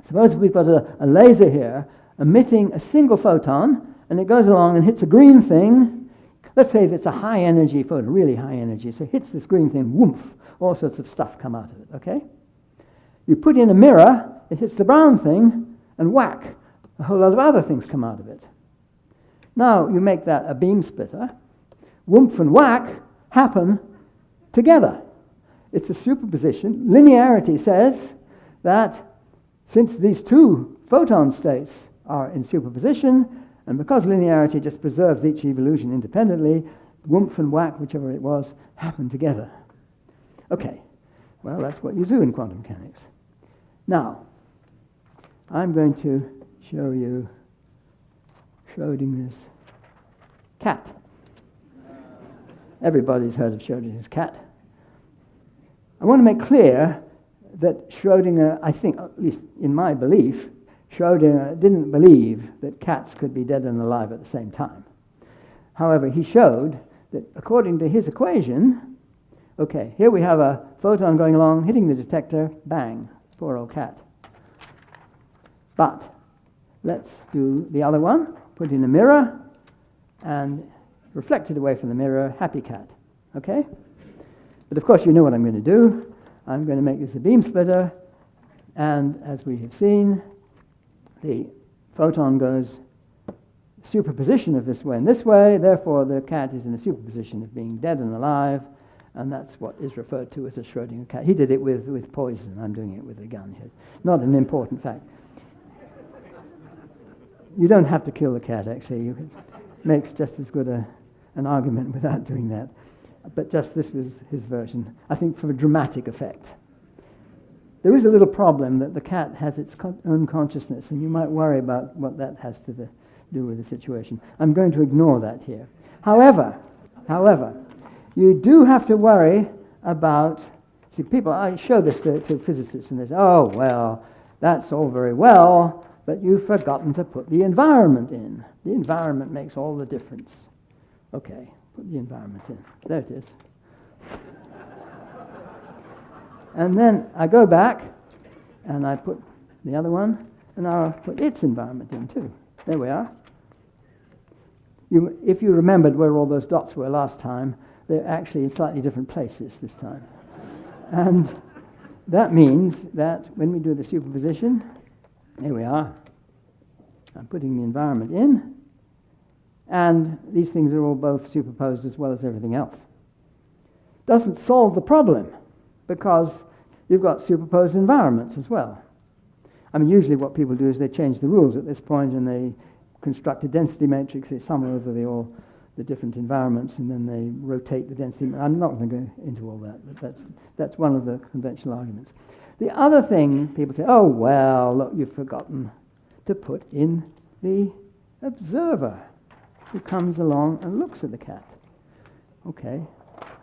Suppose we've got a laser here emitting a single photon, and it goes along and hits a green thing. Let's say it's a high energy photon, really high energy, so it hits this green thing, whoomph, all sorts of stuff come out of it, okay? You put in a mirror, it hits the brown thing, and whack, a whole lot of other things come out of it. Now you make that a beam splitter. Whoomph and whack happen together. It's a superposition. Linearity says that since these 2 photon states are in superposition, and because linearity just preserves each evolution independently, whoomph and whack, whichever it was, happen together. Okay, well, that's what you do in quantum mechanics. Now, I'm going to show you Schrödinger's cat. Everybody's heard of Schrödinger's cat. I want to make clear that Schrödinger, I think, at least in my belief, Schrödinger didn't believe that cats could be dead and alive at the same time. However, he showed that according to his equation, okay, here we have a photon going along, hitting the detector, bang, it's poor old cat. But let's do the other one, put in a mirror, and reflect it away from the mirror, happy cat, okay? But of course you know what I'm going to do. I'm going to make this a beam splitter, and as we have seen, the photon goes superposition of this way and this way, therefore the cat is in a superposition of being dead and alive, and that's what is referred to as a Schrödinger cat. He did it with poison. I'm doing it with a gun here. Not an important fact. You don't have to kill the cat, actually. It makes just as good an argument without doing that. But just this was his version, I think, for a dramatic effect. There is a little problem that the cat has its own consciousness, and you might worry about what that has to do with the situation. I'm going to ignore that here. However, you do have to worry about, see, people, I show this to physicists, and they say, oh, well, that's all very well, but you've forgotten to put the environment in. The environment makes all the difference. Okay, put the environment in. There it is. And then I go back, and I put the other one, and I'll put its environment in too. There we are. If you remembered where all those dots were last time, they're actually in slightly different places this time. And that means that when we do the superposition, here we are, I'm putting the environment in, and these things are all both superposed as well as everything else. Doesn't solve the problem, because you've got superposed environments as well. I mean, usually what people do is they change the rules at this point, and they construct a density matrix, they sum over all the different environments, and then they rotate the density. I'm not going to go into all that, but that's one of the conventional arguments. The other thing, people say, oh, well, look, you've forgotten to put in the observer who comes along and looks at the cat. Okay.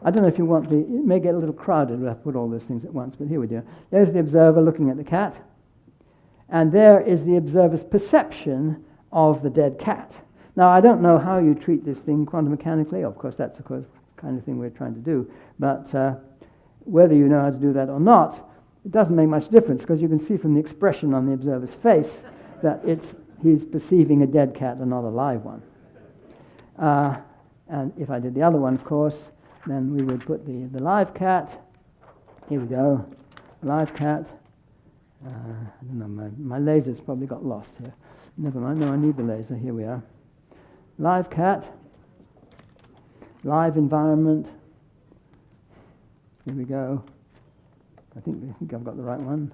I don't know if you want it may get a little crowded if I put all those things at once, but here we go. There's the observer looking at the cat, and there is the observer's perception of the dead cat. Now, I don't know how you treat this thing quantum mechanically. Of course, that's the kind of thing we're trying to do. But whether you know how to do that or not, it doesn't make much difference because you can see from the expression on the observer's face that he's perceiving a dead cat and not a live one. And if I did the other one, of course, then we would put the live cat. Here we go, live cat. I don't know, my laser's probably got lost here. Never mind, no, I need the laser. Here we are. Live cat, live environment. Here we go. I think I've got the right one.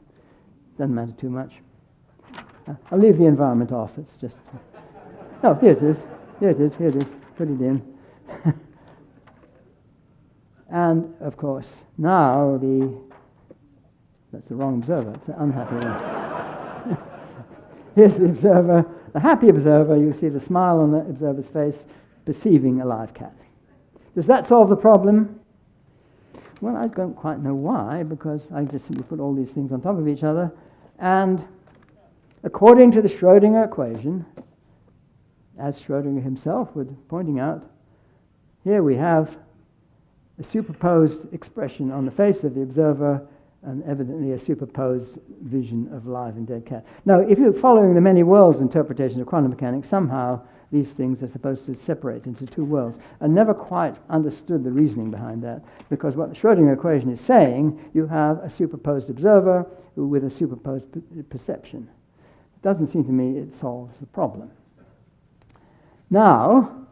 Doesn't matter too much. I'll leave the environment off. It's just... Oh, here it is. Here it is. Here it is. Put it in. And, of course, now that's the wrong observer. It's the unhappy one. Here's the observer, the happy observer. You see the smile on the observer's face, perceiving a live cat. Does that solve the problem? Well, I don't quite know why, because I just simply put all these things on top of each other. And according to the Schrödinger equation, as Schrödinger himself was pointing out, here we have a superposed expression on the face of the observer and evidently a superposed vision of live and dead cat. Now, if you're following the many worlds interpretation of quantum mechanics, somehow these things are supposed to separate into two worlds. I never quite understood the reasoning behind that, because what the Schrödinger equation is saying, you have a superposed observer with a superposed perception. It doesn't seem to me it solves the problem. Now,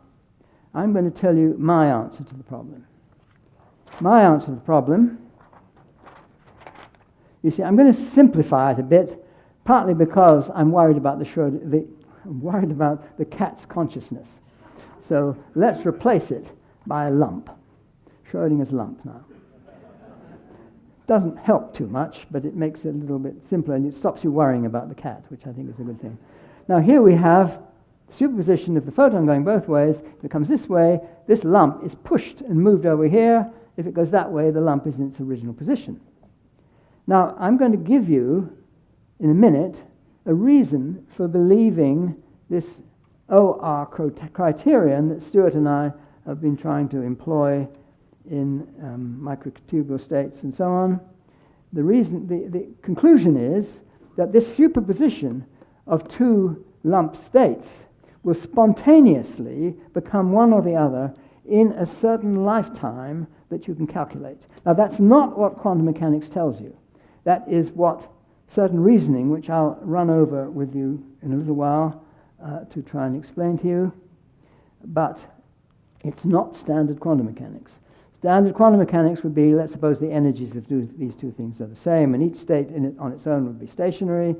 I'm going to tell you my answer to the problem. My answer to the problem, you see, I'm going to simplify it a bit, partly because I'm worried about I'm worried about the cat's consciousness. So let's replace it by a lump. Schrödinger's lump now. Doesn't help too much, but it makes it a little bit simpler, and it stops you worrying about the cat, which I think is a good thing. Now here we have superposition of the photon going both ways. If it comes this way, this lump is pushed and moved over here. If it goes that way, the lump is in its original position. Now, I'm going to give you, in a minute, a reason for believing this OR criterion that Stuart and I have been trying to employ in microtubule states and so on. The conclusion is that this superposition of two lump states will spontaneously become one or the other in a certain lifetime that you can calculate. Now, that's not what quantum mechanics tells you. That is what certain reasoning, which I'll run over with you in a little while to try and explain to you, but it's not standard quantum mechanics. Standard quantum mechanics would be, let's suppose the energies of these two things are the same, and each state on its own would be stationary,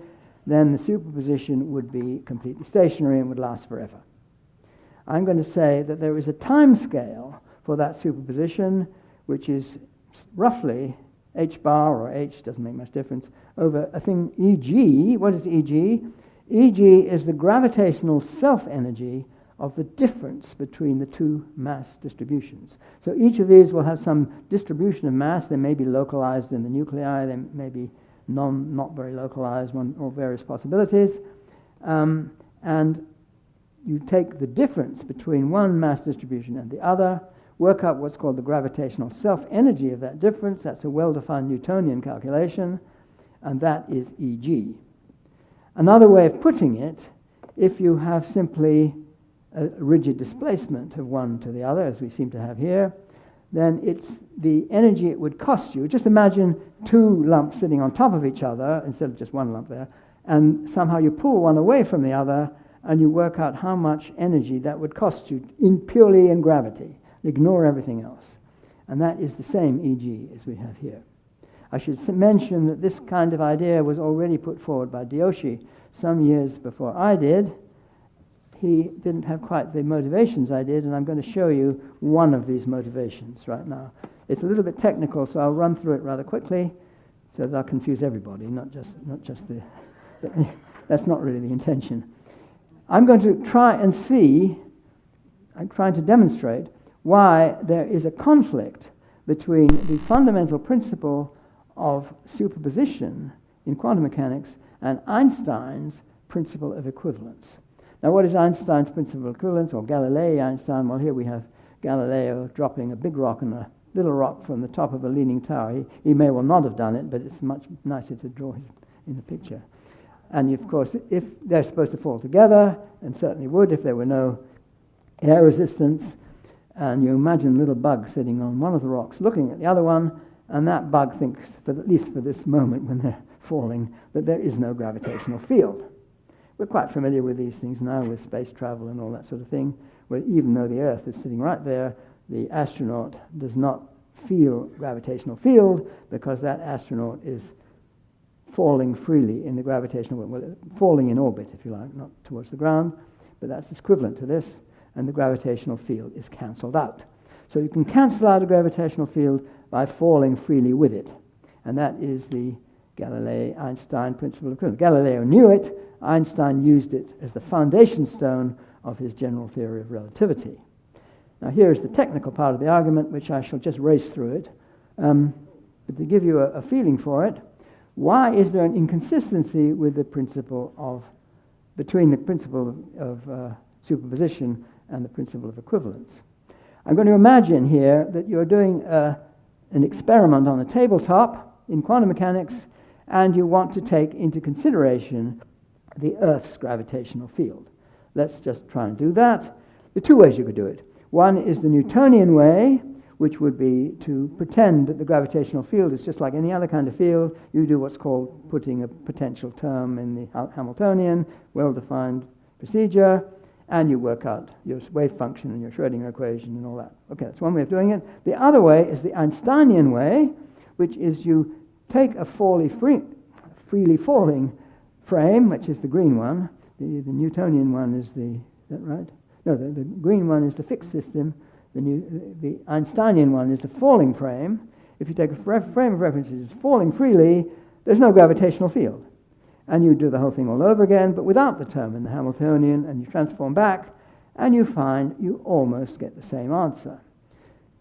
then the superposition would be completely stationary and would last forever. I'm going to say that there is a time scale for that superposition, which is roughly h bar, or h, doesn't make much difference, over a thing EG. What is EG? EG is the gravitational self-energy of the difference between the two mass distributions. So each of these will have some distribution of mass. They may be localized in the nuclei, they may be not very localized, or various possibilities. And you take the difference between one mass distribution and the other, work out what's called the gravitational self-energy of that difference. That's a well-defined Newtonian calculation, and that is EG. Another way of putting it, if you have simply a rigid displacement of one to the other, as we seem to have here, then it's the energy it would cost you. Just imagine two lumps sitting on top of each other instead of just one lump there, and somehow you pull one away from the other, and you work out how much energy that would cost you purely in gravity. Ignore everything else. And that is the same EG as we have here. I should mention that this kind of idea was already put forward by Diyoshi some years before I did. He didn't have quite the motivations I did, and I'm going to show you one of these motivations right now. It's a little bit technical, so I'll run through it rather quickly so that I'll confuse everybody, not just the... That's not really the intention. I'm going to try and see, I'm trying to demonstrate why there is a conflict between the fundamental principle of superposition in quantum mechanics and Einstein's principle of equivalence. Now, what is Einstein's principle of equivalence, or Galilei Einstein? Well, here we have Galileo dropping a big rock on a little rock from the top of a leaning tower. He may well not have done it, but it's much nicer to draw his in the picture. And of course, if they're supposed to fall together, and certainly would if there were no air resistance, and you imagine a little bug sitting on one of the rocks looking at the other one, and that bug thinks, at least for this moment when they're falling, that there is no gravitational field. We're quite familiar with these things now with space travel and all that sort of thing, where even though the Earth is sitting right there, the astronaut does not feel gravitational field because that astronaut is falling freely in the gravitational, well, falling in orbit, if you like, not towards the ground, but that's equivalent to this, and the gravitational field is cancelled out. So you can cancel out a gravitational field by falling freely with it, and that is the Galilei-Einstein principle of equivalence. Galileo knew it, Einstein used it as the foundation stone of his general theory of relativity. Now here's the technical part of the argument, which I shall just race through it, but to give you a feeling for it. Why is there an inconsistency with the principle between the principle of superposition and the principle of equivalence? I'm going to imagine here that you're doing an experiment on a tabletop in quantum mechanics, and you want to take into consideration the Earth's gravitational field. Let's just try and do that. There are two ways you could do it. One is the Newtonian way, which would be to pretend that the gravitational field is just like any other kind of field. You do what's called putting a potential term in the Hamiltonian, well-defined procedure, and you work out your wave function and your Schrödinger equation and all that. Okay, that's one way of doing it. The other way is the Einsteinian way, which is you take a freely falling frame, which is the green one. The Newtonian one is is that right? No, the green one is the fixed system. The Einsteinian one is the falling frame. If you take a frame of reference which is falling freely, there's no gravitational field. And you do the whole thing all over again, but without the term in the Hamiltonian, and you transform back, and you find you almost get the same answer.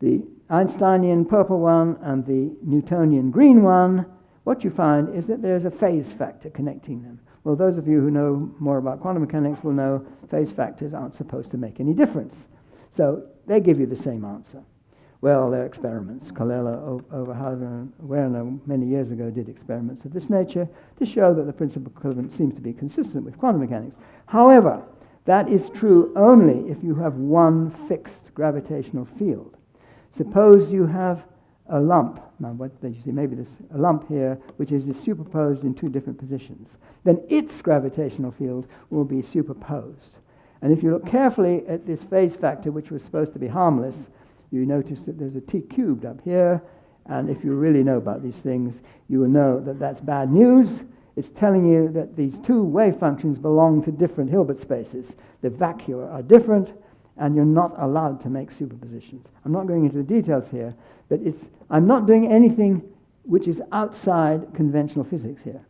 The Einsteinian purple one and the Newtonian green one, what you find is that there's a phase factor connecting them. Well, those of you who know more about quantum mechanics will know phase factors aren't supposed to make any difference. So they give you the same answer. Well, they're experiments. Colella, Overhauser, and Werner many years ago did experiments of this nature to show that the principle of equivalence seems to be consistent with quantum mechanics. However, that is true only if you have one fixed gravitational field. Suppose you have a lump. Now, what did you see? Maybe there's a lump here, which is superposed in two different positions. Then its gravitational field will be superposed. And if you look carefully at this phase factor, which was supposed to be harmless, you notice that there's a t cubed up here. And if you really know about these things, you will know that that's bad news. It's telling you that these two wave functions belong to different Hilbert spaces. The vacua are different, and you're not allowed to make superpositions. I'm not going into the details here, but I'm not doing anything which is outside conventional physics here.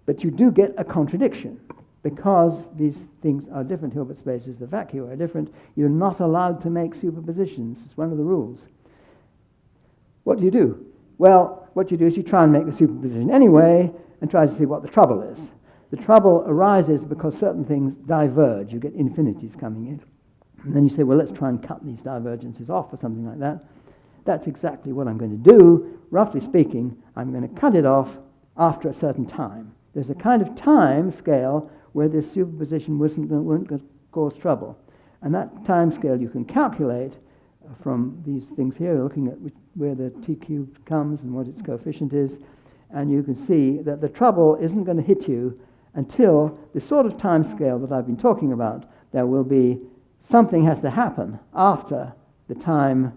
But you do get a contradiction. Because these things are different Hilbert spaces, the vacua are different, you're not allowed to make superpositions. It's one of the rules. What do? Well, what you do is you try and make the superposition anyway and try to see what the trouble is. The trouble arises because certain things diverge. You get infinities coming in. And then you say, well, let's try and cut these divergences off or something like that. That's exactly what I'm going to do. Roughly speaking, I'm going to cut it off after a certain time. There's a kind of time scale where this superposition won't going to cause trouble. And that time scale you can calculate from these things here, looking at where the t cubed comes and what its coefficient is, and you can see that the trouble isn't going to hit you until the sort of time scale that I've been talking about. There will be something has to happen after the time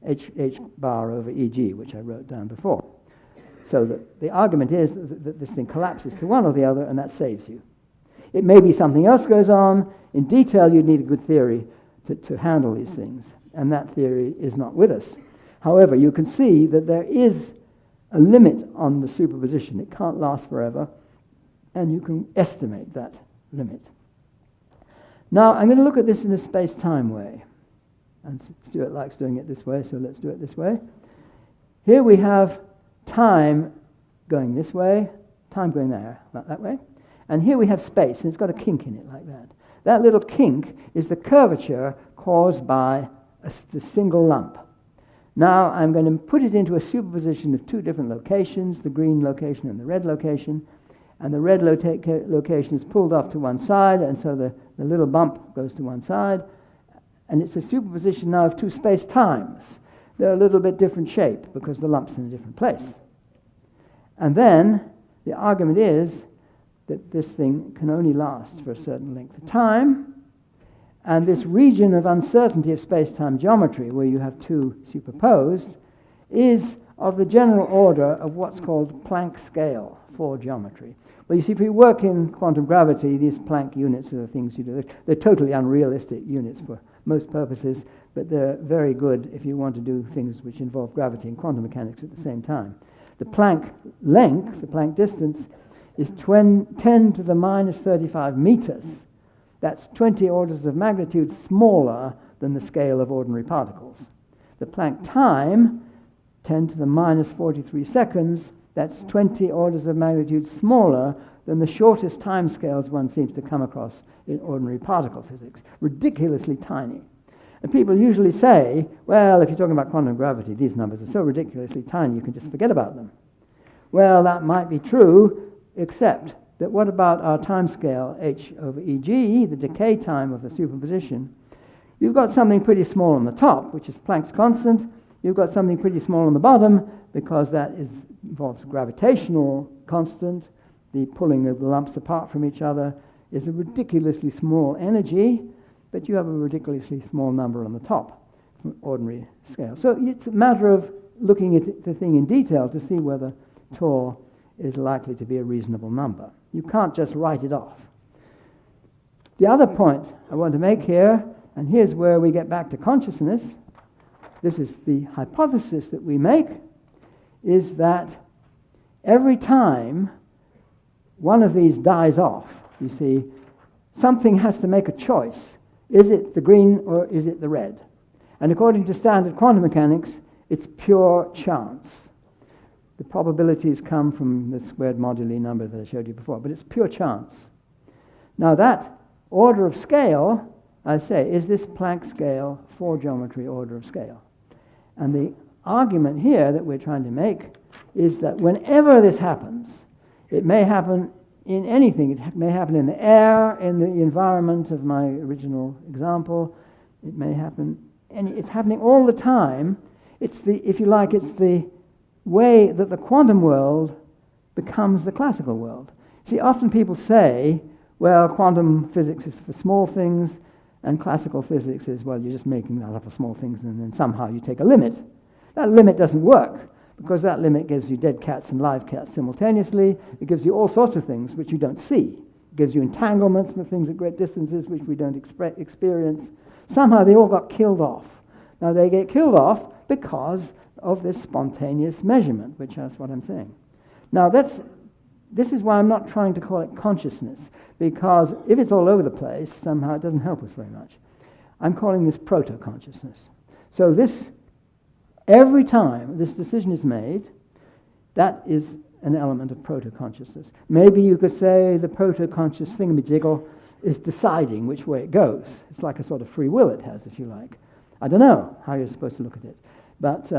h bar over EG, which I wrote down before. So that the argument is that this thing collapses to one or the other, and that saves you. It may be something else goes on. In detail, you need a good theory to handle these things, and that theory is not with us. However, you can see that there is a limit on the superposition. It can't last forever, and you can estimate that limit. Now, I'm going to look at this in a space-time way, and Stuart likes doing it this way, so let's do it this way. Here we have time going this way, time going there, like that way. And here we have space, and it's got a kink in it like that. That little kink is the curvature caused by a single lump. Now I'm going to put it into a superposition of two different locations, the green location and the red location. And the red location is pulled off to one side, and so the little bump goes to one side. And it's a superposition now of two space-times. They're a little bit different shape because the lump's in a different place. And then the argument is that this thing can only last for a certain length of time. And this region of uncertainty of space-time geometry, where you have two superposed, is of the general order of what's called Planck scale for geometry. Well, you see, if you work in quantum gravity, these Planck units are the things you do. They're totally unrealistic units for most purposes, but they're very good if you want to do things which involve gravity and quantum mechanics at the same time. The Planck length, the Planck distance, is 10 to the minus 35 meters. That's 20 orders of magnitude smaller than the scale of ordinary particles. The Planck time, 10 to the minus 43 seconds, that's 20 orders of magnitude smaller than the shortest time scales one seems to come across in ordinary particle physics. Ridiculously tiny. And people usually say, well, if you're talking about quantum gravity, these numbers are so ridiculously tiny you can just forget about them. Well, that might be true, except that what about our time scale, h over EG, the decay time of the superposition? You've got something pretty small on the top, which is Planck's constant. You've got something pretty small on the bottom, because that involves gravitational constant. The pulling of the lumps apart from each other is a ridiculously small energy, but you have a ridiculously small number on the top from ordinary scale. So it's a matter of looking at the thing in detail to see whether tau is likely to be a reasonable number. You can't just write it off. The other point I want to make here, and here's where we get back to consciousness, this is the hypothesis that we make, is that every time one of these dies off, you see, something has to make a choice. Is it the green or is it the red? And according to standard quantum mechanics, it's pure chance. The probabilities come from the squared moduli number that I showed you before, but it's pure chance. Now that order of scale, I say, is this Planck scale for geometry order of scale. And the argument here that we're trying to make is that whenever this happens, it may happen in anything. It may happen in the air, in the environment of my original example. It may happen, and it's happening all the time. It's the, if you like, it's the way that the quantum world becomes the classical world. See, often people say, well, quantum physics is for small things, and classical physics is, well, you're just making that up for small things, and then somehow you take a limit. That limit doesn't work, because that limit gives you dead cats and live cats simultaneously. It gives you all sorts of things which you don't see. It gives you entanglements with things at great distances which we don't experience. Somehow they all got killed off. Now they get killed off because of this spontaneous measurement, which is what I'm saying. Now this is why I'm not trying to call it consciousness, because if it's all over the place, somehow it doesn't help us very much. I'm calling this proto-consciousness. So this, every time this decision is made, that is an element of proto-consciousness. Maybe you could say the proto-conscious thingamajiggle is deciding which way it goes. It's like a sort of free will it has, if you like. I don't know how you're supposed to look at it, but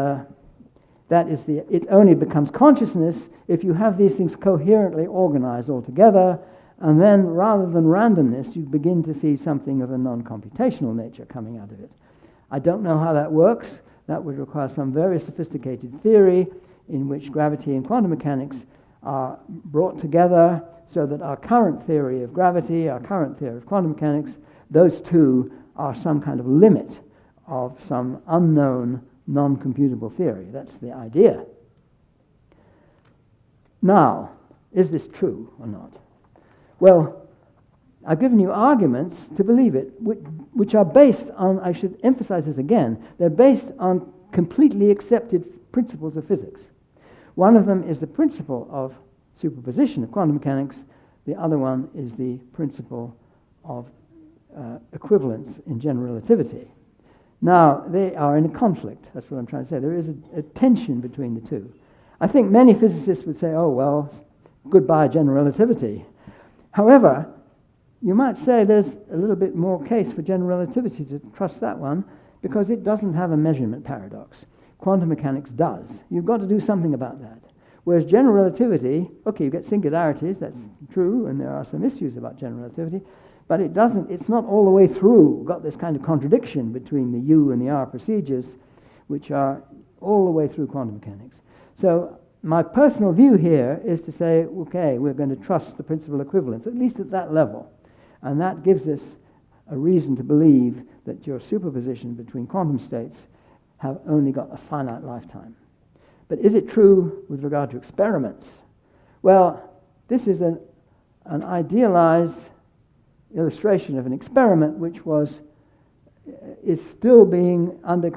that is it only becomes consciousness if you have these things coherently organized all together, and then rather than randomness, you begin to see something of a non-computational nature coming out of it. I don't know how that works. That would require some very sophisticated theory in which gravity and quantum mechanics are brought together so that our current theory of gravity, our current theory of quantum mechanics, those two are some kind of limit of some unknown non-computable theory. That's the idea. Now, is this true or not? Well, I've given you arguments to believe it, which are based on, I should emphasize this again, they're based on completely accepted principles of physics. One of them is the principle of superposition of quantum mechanics. The other one is the principle of equivalence in general relativity. Now, they are in a conflict. That's what I'm trying to say. There is a tension between the two. I think many physicists would say, oh, well, goodbye general relativity. However, you might say there's a little bit more case for general relativity to trust that one, because it doesn't have a measurement paradox. quantum mechanics does. You've got to do something about that. Whereas general relativity, okay, you get singularities, that's true, and there are some issues about general relativity, but it's not all the way through. Got this kind of contradiction between the U and the R procedures, which are all the way through quantum mechanics. So my personal view here is to say, okay, we're going to trust the principal equivalence, at least at that level. And that gives us a reason to believe that your superposition between quantum states have only got a finite lifetime. But is it true with regard to experiments? Well, this is an idealized illustration of an experiment which is still being under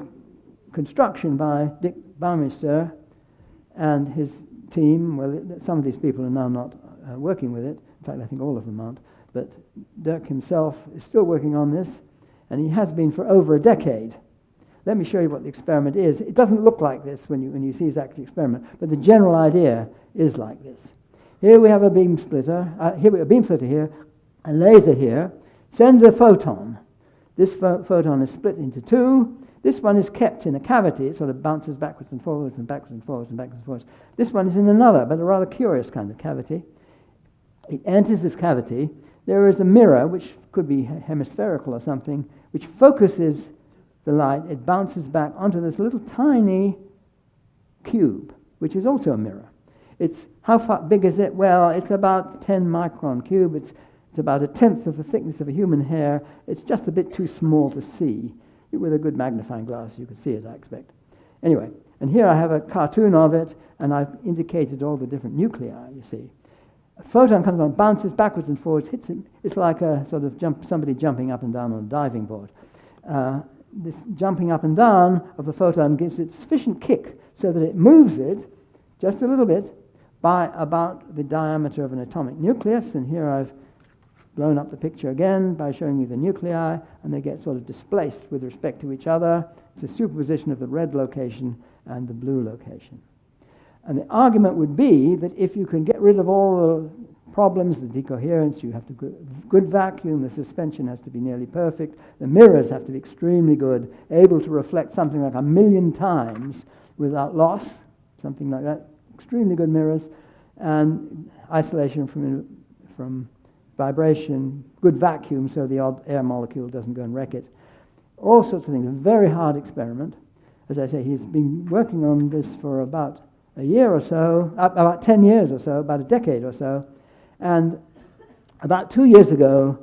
construction by Dick Baumeister and his team. Well, some of these people are now not working with it. In fact, I think all of them aren't. But Dirk himself is still working on this, and he has been for over a decade. Let me show you what the experiment is. It doesn't look like this when you see his actual experiment, but the general idea is like this. Here we have a beam splitter. A beam splitter here, a laser here, sends a photon. This photon is split into two. This one is kept in a cavity. It sort of bounces backwards and forwards and backwards and forwards and backwards and forwards. This one is in another, but a rather curious kind of cavity. It enters this cavity. There is a mirror, which could be hemispherical or something, which focuses the light. It bounces back onto this little tiny cube, which is also a mirror. It's how far big is it? Well, it's about 10 micron cube. It's about 1/10 of the thickness of a human hair. It's just a bit too small to see. With a good magnifying glass, you can see it, I expect. Anyway, and here I have a cartoon of it, and I've indicated all the different nuclei, you see. A photon comes on, bounces backwards and forwards, hits it. It's like a sort of somebody jumping up and down on a diving board. This jumping up and down of the photon gives it sufficient kick so that it moves it just a little bit by about the diameter of an atomic nucleus. And here I've blown up the picture again by showing you the nuclei, and they get sort of displaced with respect to each other. It's a superposition of the red location and the blue location. And the argument would be that if you can get rid of all the problems, the decoherence, you have to good vacuum, the suspension has to be nearly perfect, the mirrors have to be extremely good, able to reflect something like 1,000,000 times without loss, something like that, extremely good mirrors, and isolation from vibration, good vacuum so the odd air molecule doesn't go and wreck it. All sorts of things. A very hard experiment. As I say, he's been working on this for about a year or so, about 10 years or so, about a decade or so. And about 2 years ago,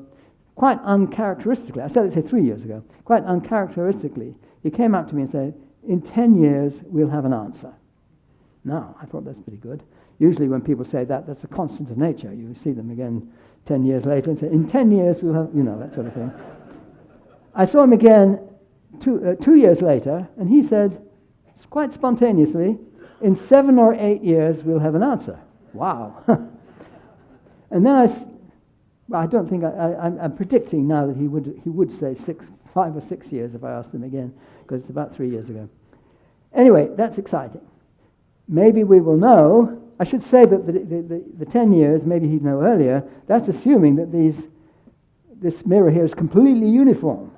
quite uncharacteristically, I said 3 years ago, quite uncharacteristically, he came up to me and said, in 10 years, we'll have an answer. Now, I thought that's pretty good. Usually when people say that, that's a constant of nature. You see them again 10 years later and say, in 10 years, we'll have, that sort of thing. I saw him again 2 years later, and he said, quite spontaneously, in 7 or 8 years, we'll have an answer. Wow. And then I don't think, I'm predicting now that he would say 5 or 6 years if I asked him again, because it's about 3 years ago. Anyway, that's exciting. Maybe we will know. I should say that the 10 years, maybe he'd know earlier, that's assuming that this mirror here is completely uniform.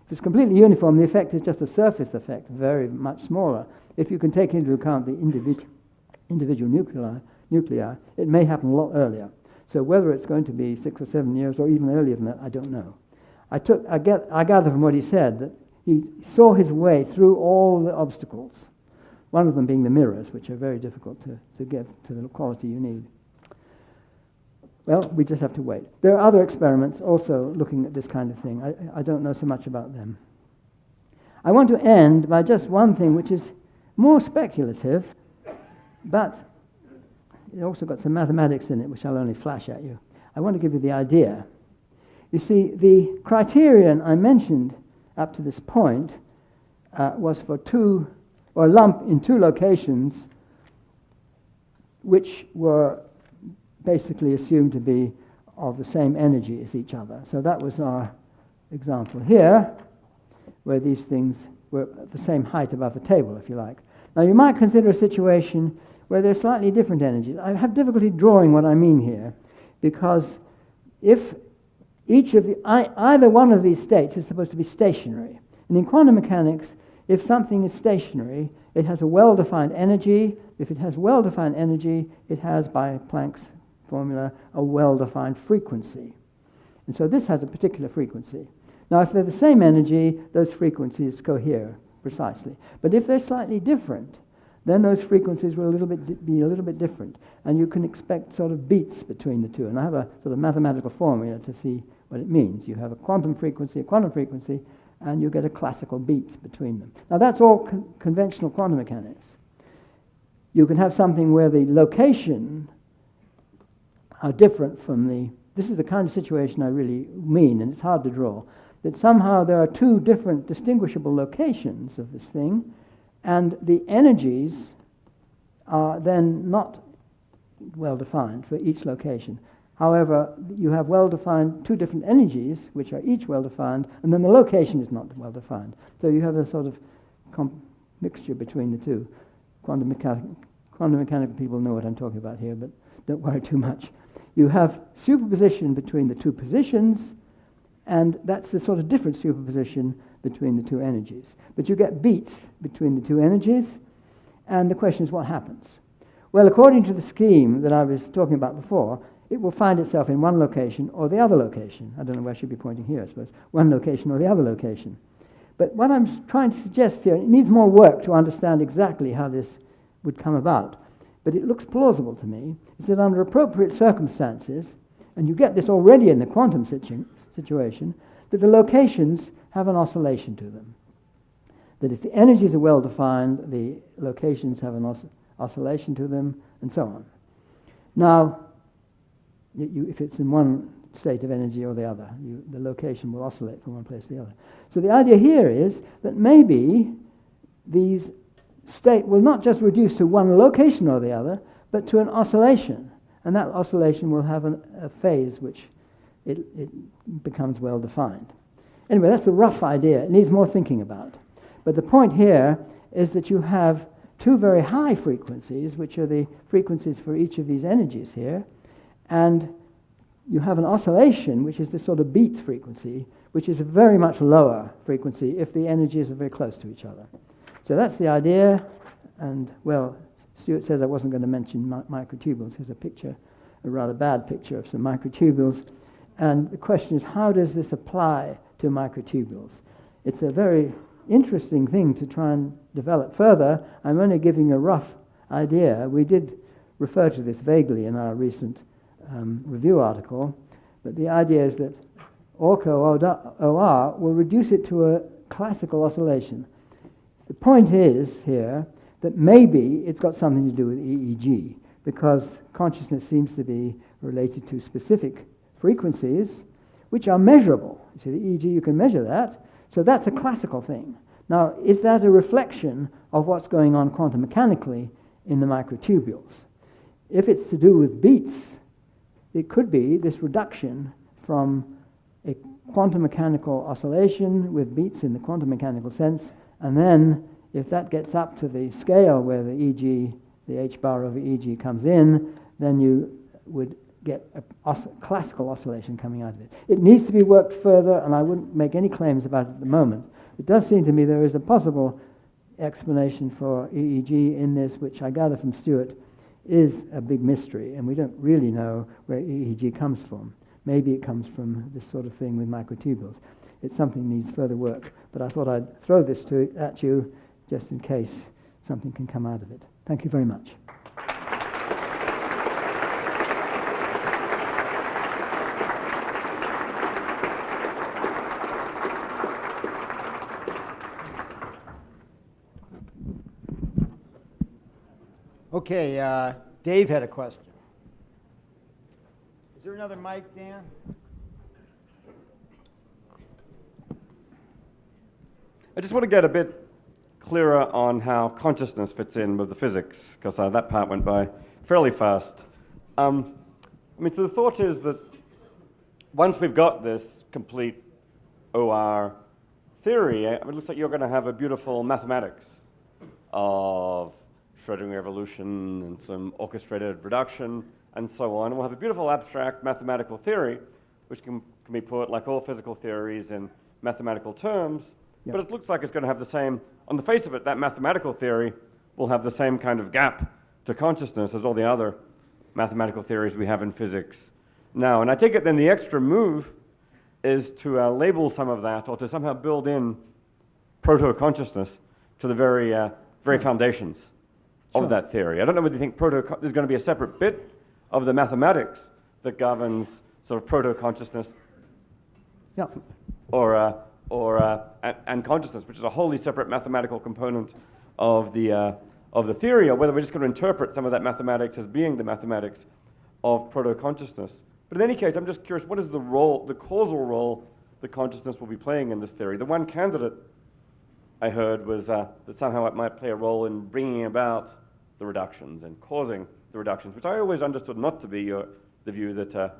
If it's completely uniform, the effect is just a surface effect, very much smaller. If you can take into account the individual nuclei, it may happen a lot earlier. So whether it's going to be 6 or 7 years or even earlier than that, I don't know. I gather from what he said that he saw his way through all the obstacles, one of them being the mirrors, which are very difficult to get to the quality you need. Well, we just have to wait. There are other experiments also looking at this kind of thing. I don't know so much about them. I want to end by just one thing, which is more speculative, but it also got some mathematics in it, which I'll only flash at you. I want to give you the idea. You see, the criterion I mentioned up to this point was for a lump in two locations, which were basically assumed to be of the same energy as each other. So that was our example here, where these things were at the same height above the table, if you like. Now, you might consider a situation where they're slightly different energies. I have difficulty drawing what I mean here, because if either one of these states is supposed to be stationary, and in quantum mechanics, if something is stationary, It has a well-defined energy. If it has well-defined energy, it has, by Planck's formula, a well-defined frequency. And so this has a particular frequency. Now, if they're the same energy, those frequencies cohere precisely. But if they're slightly different, then those frequencies will be a little bit different. And you can expect sort of beats between the two. And I have a sort of mathematical formula to see what it means. You have a quantum frequency, and you get a classical beat between them. Now, that's all conventional quantum mechanics. You can have something where the location are different from the... This is the kind of situation I really mean, and it's hard to draw. That somehow there are two different distinguishable locations of this thing, and the energies are then not well defined for each location. However, you have well-defined two different energies, which are each well-defined, and then the location is not well-defined. So you have a sort of mixture between the two. Quantum mechanical people know what I'm talking about here, but don't worry too much. You have superposition between the two positions, and that's a sort of different superposition between the two energies. But you get beats between the two energies, and the question is what happens? Well, according to the scheme that I was talking about before, it will find itself in one location or the other location. I don't know where I should be pointing here, I suppose. One location or the other location. But what I'm trying to suggest here, it needs more work to understand exactly how this would come about. But it looks plausible to me, is that under appropriate circumstances, and you get this already in the quantum situation, that the locations have an oscillation to them. That if the energies are well defined, the locations have an oscillation to them, and so on. Now, if it's in one state of energy or the other, the location will oscillate from one place to the other. So the idea here is that maybe these state will not just reduce to one location or the other, but to an oscillation. And that oscillation will have a phase which it becomes well defined. Anyway, that's a rough idea. It needs more thinking about. But the point here is that you have two very high frequencies, which are the frequencies for each of these energies here, and you have an oscillation, which is this sort of beat frequency, which is a very much lower frequency if the energies are very close to each other. So that's the idea, and, well, Stuart says I wasn't going to mention microtubules. Here's a picture, a rather bad picture of some microtubules. And the question is, how does this apply to microtubules? It's a very interesting thing to try and develop further. I'm only giving a rough idea. We did refer to this vaguely in our recent review article, but the idea is that Orch-OR will reduce it to a classical oscillation. The point is here that maybe it's got something to do with EEG, because consciousness seems to be related to specific frequencies which are measurable. You see, the EEG, you can measure that, so that's a classical thing. Now, is that a reflection of what's going on quantum mechanically in the microtubules? If it's to do with beats, it could be this reduction from a quantum mechanical oscillation with beats in the quantum mechanical sense, and then if that gets up to the scale where the EG, the H bar over EG comes in, then you would get a classical oscillation coming out of it. It needs to be worked further, and I wouldn't make any claims about it at the moment. It does seem to me there is a possible explanation for EEG in this, which I gather from Stuart is a big mystery, and we don't really know where EEG comes from. Maybe it comes from this sort of thing with microtubules. It's something that needs further work, but I thought I'd throw this at you just in case something can come out of it. Thank you very much. Okay, Dave had a question. Is there another mic, Dan? I just want to get a bit clearer on how consciousness fits in with the physics, because that part went by fairly fast. So the thought is that once we've got this complete OR theory, it looks like you're going to have a beautiful mathematics of Schrödinger evolution and some orchestrated reduction and so on. And we'll have a beautiful abstract mathematical theory, which can be put, like all physical theories, in mathematical terms. Yeah. But it looks like it's going to have the same, on the face of it, that mathematical theory will have the same kind of gap to consciousness as all the other mathematical theories we have in physics now. And I take it then the extra move is to label some of that, or to somehow build in proto-consciousness to the very foundations of that theory. I don't know whether you think there's going to be a separate bit of the mathematics that governs sort of proto-consciousness, Yeah. and consciousness, which is a wholly separate mathematical component of the theory, or whether we're just going to interpret some of that mathematics as being the mathematics of proto-consciousness. But in any case, I'm just curious, what is the role, the causal role that consciousness will be playing in this theory? The one candidate I heard was that somehow it might play a role in bringing about the reductions and causing the reductions, which I always understood not to be the view that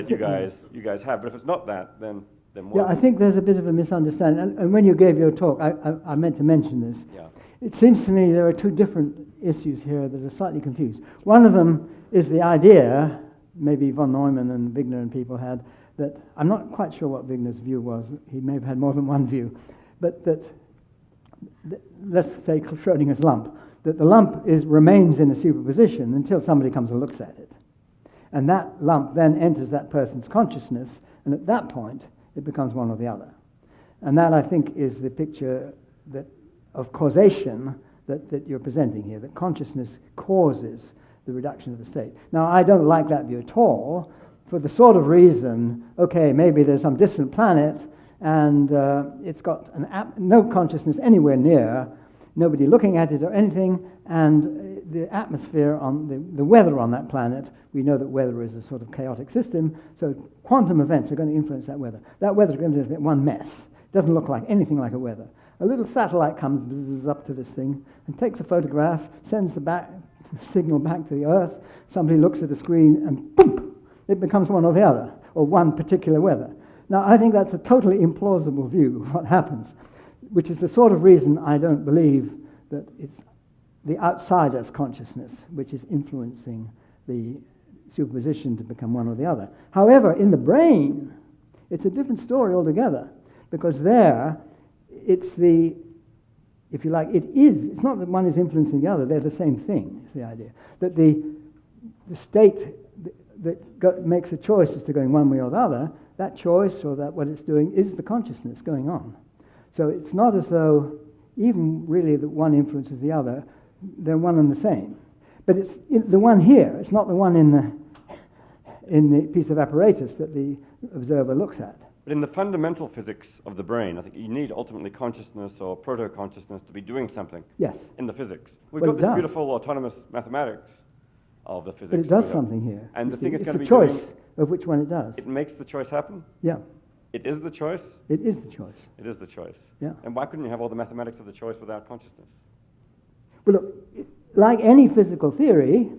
you guys have. But if it's not that, then what? Yeah, I think there's a bit of a misunderstanding. And when you gave your talk, I meant to mention this. Yeah. It seems to me there are two different issues here that are slightly confused. One of them is the idea, maybe von Neumann and Wigner and people had, that I'm not quite sure what Wigner's view was. He may have had more than one view. But that let's say Schrodinger's lump, that the lump remains in a superposition until somebody comes and looks at it. And that lump then enters that person's consciousness, and at that point, it becomes one or the other. And that, I think, is the picture of causation that you're presenting here, that consciousness causes the reduction of the state. Now, I don't like that view at all, for the sort of reason, okay, maybe there's some distant planet, and it's got no consciousness anywhere near, nobody looking at it or anything, and the atmosphere the weather on that planet, we know that weather is a sort of chaotic system, so quantum events are going to influence that weather. That weather is going to be one mess. It doesn't look like anything like a weather. A little satellite comes bzzz up to this thing and takes a photograph, sends the signal back to the Earth, somebody looks at the screen, and boom, it becomes one or the other, or one particular weather. Now, I think that's a totally implausible view of what happens, which is the sort of reason I don't believe that it's the outsider's consciousness which is influencing the superposition to become one or the other. However, in the brain, it's a different story altogether, because there, it's if you like, it's not that one is influencing the other, they're the same thing, is the idea. That the state that makes a choice as to going one way or the other, that choice or that what it's doing is the consciousness going on. So it's not as though even really that one influences the other, they're one and the same. But it's the one here, it's not the one in the piece of apparatus that the observer looks at. But in the fundamental physics of the brain, I think you need ultimately consciousness or proto-consciousness to be doing something. Yes. In the physics. We've Well, got it this does. beautiful autonomous mathematics of the physics. But it does something here. And You the see, thing it's it's going to the be choice of which one it does. it makes the choice happen? Yeah, It is the choice? it is the choice. It is the choice. Yeah. And why couldn't you have all the mathematics of the choice without consciousness? Well, look, like any physical theory,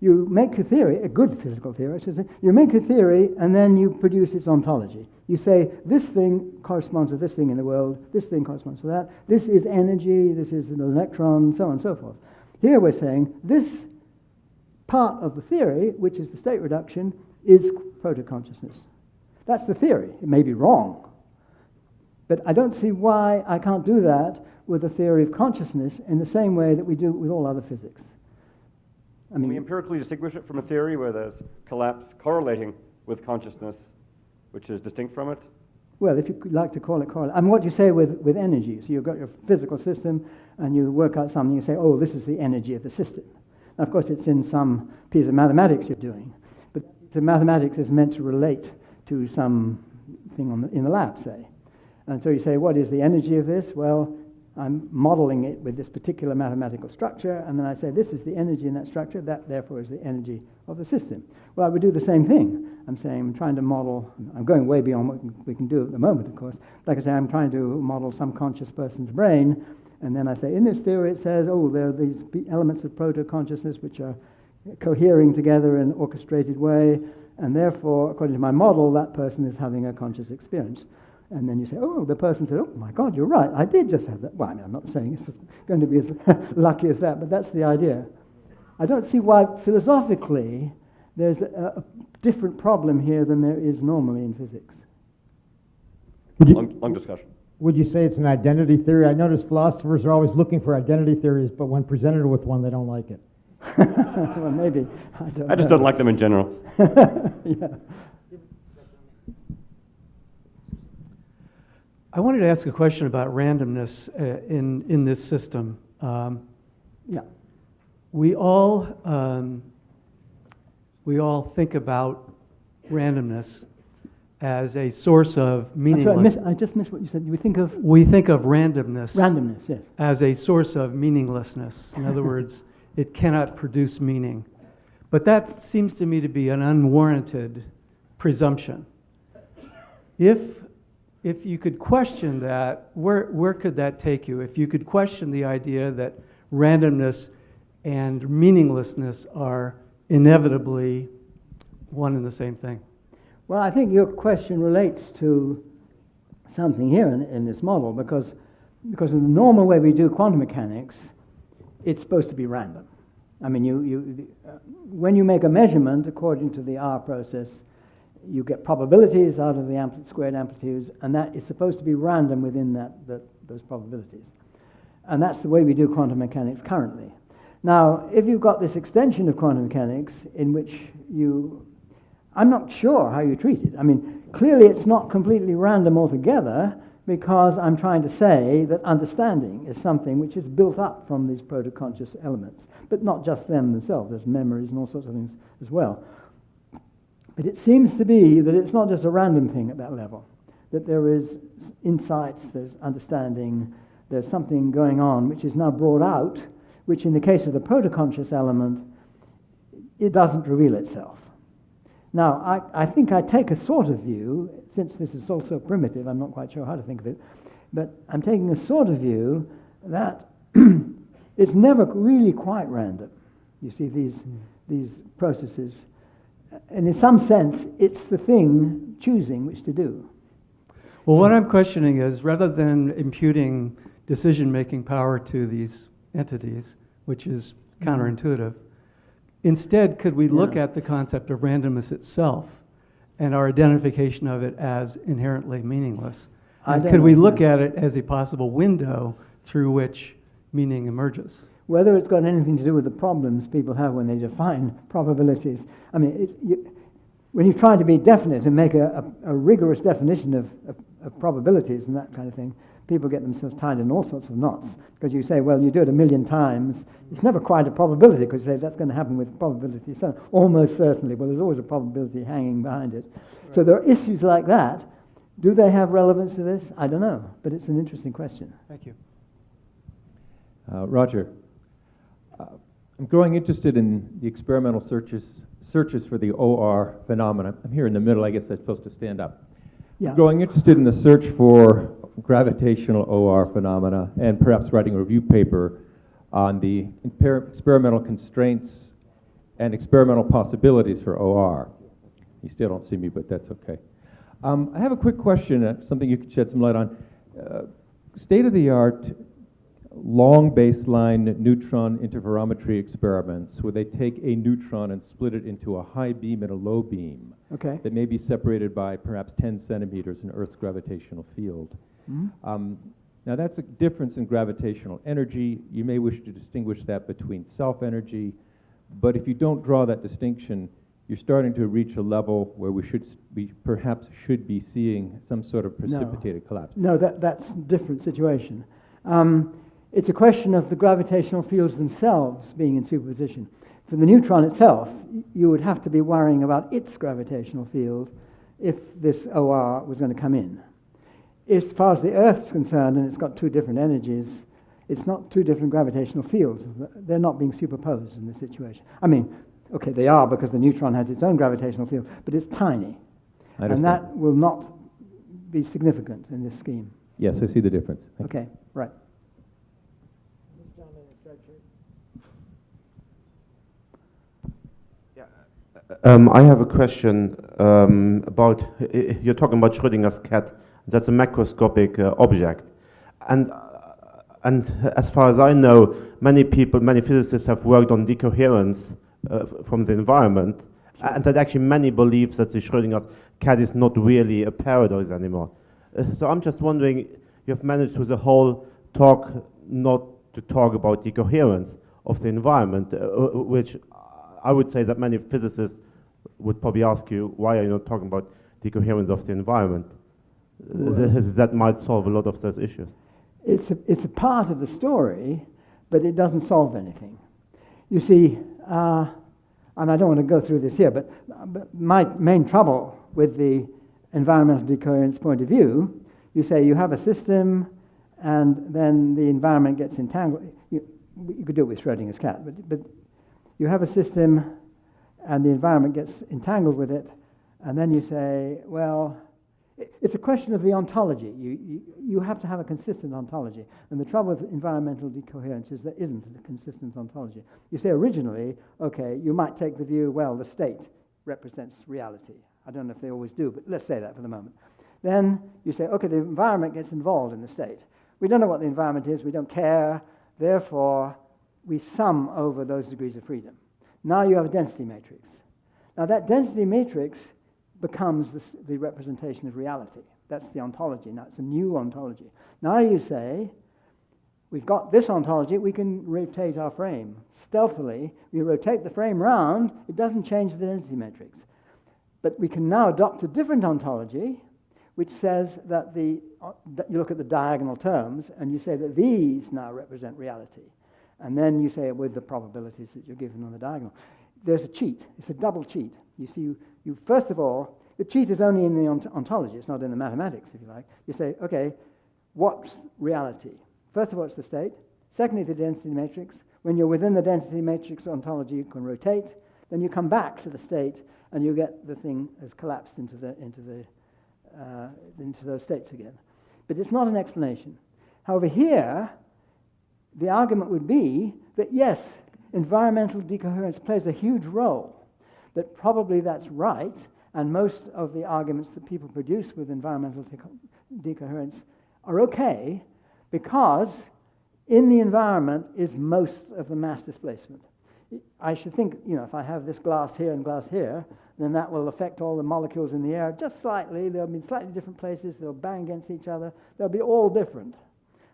you make a theory, a good physical theory, I should say, you make a theory and then you produce its ontology. You say, this thing corresponds to this thing in the world, this thing corresponds to that, this is energy, this is an electron, so on and so forth. Here we're saying, this part of the theory, which is the state reduction, is proto-consciousness. That's the theory. It may be wrong, but I don't see why I can't do that with a theory of consciousness in the same way that we do with all other physics. I Can we mean, empirically distinguish it from a theory where there's collapse correlating with consciousness, which is distinct from it? well, if you like to call it correlate. I mean, what you say with energy. So you've got your physical system, and you work out something, you say, oh, this is the energy of the system. Now, of course, it's in some piece of mathematics you're doing, but the mathematics is meant to relate to some thing in the lab, say. And so you say, what is the energy of this? Well, I'm modeling it with this particular mathematical structure, and then I say, this is the energy in that structure, that therefore is the energy of the system. Well, I would do the same thing. I'm saying, I'm trying to model, I'm going way beyond what we can do at the moment, of course. Like I say, I'm trying to model some conscious person's brain, and then I say, in this theory it says, oh, there are these elements of proto-consciousness which are cohering together in an orchestrated way, and therefore, according to my model, that person is having a conscious experience. And then you say, oh, the person said, oh my God, you're right, I did just have that. Well, I mean, I'm not saying it's going to be as lucky as that, but that's the idea. I don't see why, philosophically, there's a different problem here than there is normally in physics. Long discussion. Would you say it's an identity theory? I notice philosophers are always looking for identity theories, but when presented with one, they don't like it. Well, maybe. I just don't like them in general. Yeah. I wanted to ask a question about randomness in this system. Yeah. We all think about randomness as a source of I'm sorry, meaningless. I just missed what you said. You think of We think of randomness randomness, yes. as a source of meaninglessness. In other words, it cannot produce meaning. But that seems to me to be an unwarranted presumption. If you could question that, where could that take you? If you could question the idea that randomness and meaninglessness are inevitably one and the same thing. Well, I think your question relates to something here in this model, because in the normal way we do quantum mechanics, it's supposed to be random. I mean, when you make a measurement according to the R process, you get probabilities out of the squared amplitudes, and that is supposed to be random within those probabilities. And that's the way we do quantum mechanics currently. Now, if you've got this extension of quantum mechanics in which I'm not sure how you treat it. I mean, clearly it's not completely random altogether, because I'm trying to say that understanding is something which is built up from these proto-conscious elements, but not just them themselves. There's memories and all sorts of things as well. But it seems to be that it's not just a random thing at that level, that there is insights, there's understanding, there's something going on which is now brought out, which in the case of the proto-conscious element, it doesn't reveal itself. Now, I think I take a sort of view, since this is all so primitive, I'm not quite sure how to think of it, but I'm taking a sort of view that it's never really quite random. You see these processes. And in some sense, it's the thing choosing which to do. Well, what I'm questioning is, rather than imputing decision-making power to these entities, which is counterintuitive, instead, could we look at the concept of randomness itself and our identification of it as inherently meaningless? And could we look at it as a possible window through which meaning emerges? Whether it's got anything to do with the problems people have when they define probabilities. I mean, when you try to be definite and make a rigorous definition of probabilities and that kind of thing, people get themselves tied in all sorts of knots. Because you say, well, you do it 1,000,000 times, it's never quite a probability, because you say that's going to happen with probability. So almost certainly, well, there's always a probability hanging behind it. Right. So there are issues like that. Do they have relevance to this? I don't know, but it's an interesting question. Thank you. Roger, I'm growing interested in the experimental searches for the OR phenomena. I'm here in the middle, I guess I'm supposed to stand up. Yeah. I'm growing interested in the search for gravitational OR phenomena, and perhaps writing a review paper on the experimental constraints and experimental possibilities for OR. You still don't see me, but that's okay. I have a quick question, something you could shed some light on. State-of-the-art long baseline neutron interferometry experiments where they take a neutron and split it into a high beam and a low beam that may be separated by perhaps 10 centimeters in Earth's gravitational field. Mm-hmm. Now that's a difference in gravitational energy. You may wish to distinguish that between self-energy, but if you don't draw that distinction, you're starting to reach a level where we perhaps should be seeing some sort of precipitated collapse. No, that's a different situation. It's a question of the gravitational fields themselves being in superposition. For the neutron itself, you would have to be worrying about its gravitational field if this OR was going to come in. As far as the Earth's concerned, and it's got two different energies, it's not two different gravitational fields. They're not being superposed in this situation. I mean, okay, they are, because the neutron has its own gravitational field, but it's tiny. And that will not be significant in this scheme. Yes, I see the difference. Okay, right. I have a question about, you're talking about Schrödinger's cat. That's a macroscopic object. And as far as I know, many physicists have worked on decoherence from the environment, and that actually many believe that the Schrödinger's cat is not really a paradox anymore. So I'm just wondering, you have managed with the whole talk not to talk about the coherence of the environment, which I would say that many physicists would probably ask you, why are you not talking about the coherence of the environment? That might solve a lot of those issues. It's a part of the story, but it doesn't solve anything. You see, and I don't want to go through this here, but my main trouble with the environmental decoherence point of view, you say you have a system and then the environment gets entangled. You could do it with Schrodinger's cat, but you have a system and the environment gets entangled with it, and then you say, well, it's a question of the ontology. You have to have a consistent ontology. And the trouble with environmental decoherence is there isn't a consistent ontology. You say originally, okay, you might take the view, well, the state represents reality. I don't know if they always do, but let's say that for the moment. Then you say, okay, the environment gets involved in the state. We don't know what the environment is, we don't care, therefore we sum over those degrees of freedom. Now you have a density matrix. Now that density matrix becomes the representation of reality. That's the ontology. Now it's a new ontology. Now you say, we've got this ontology, we can rotate our frame. Stealthily, we rotate the frame round, it doesn't change the density matrix. But we can now adopt a different ontology, which says that that you look at the diagonal terms, and you say that these now represent reality. And then you say it with the probabilities that you're given on the diagonal. There's a cheat. It's a double cheat. You see, you first of all, the cheat is only in the ontology. It's not in the mathematics, if you like. You say, okay, what's reality? First of all, it's the state. Secondly, the density matrix. When you're within the density matrix ontology, you can rotate. Then you come back to the state, and you get the thing has collapsed into those states again. But it's not an explanation. However, here, the argument would be that yes, environmental decoherence plays a huge role, that probably that's right, and most of the arguments that people produce with environmental decoherence are okay, because in the environment is most of the mass displacement. I should think, if I have this glass here and glass here, then that will affect all the molecules in the air just slightly. They'll be in slightly different places. They'll bang against each other. They'll be all different.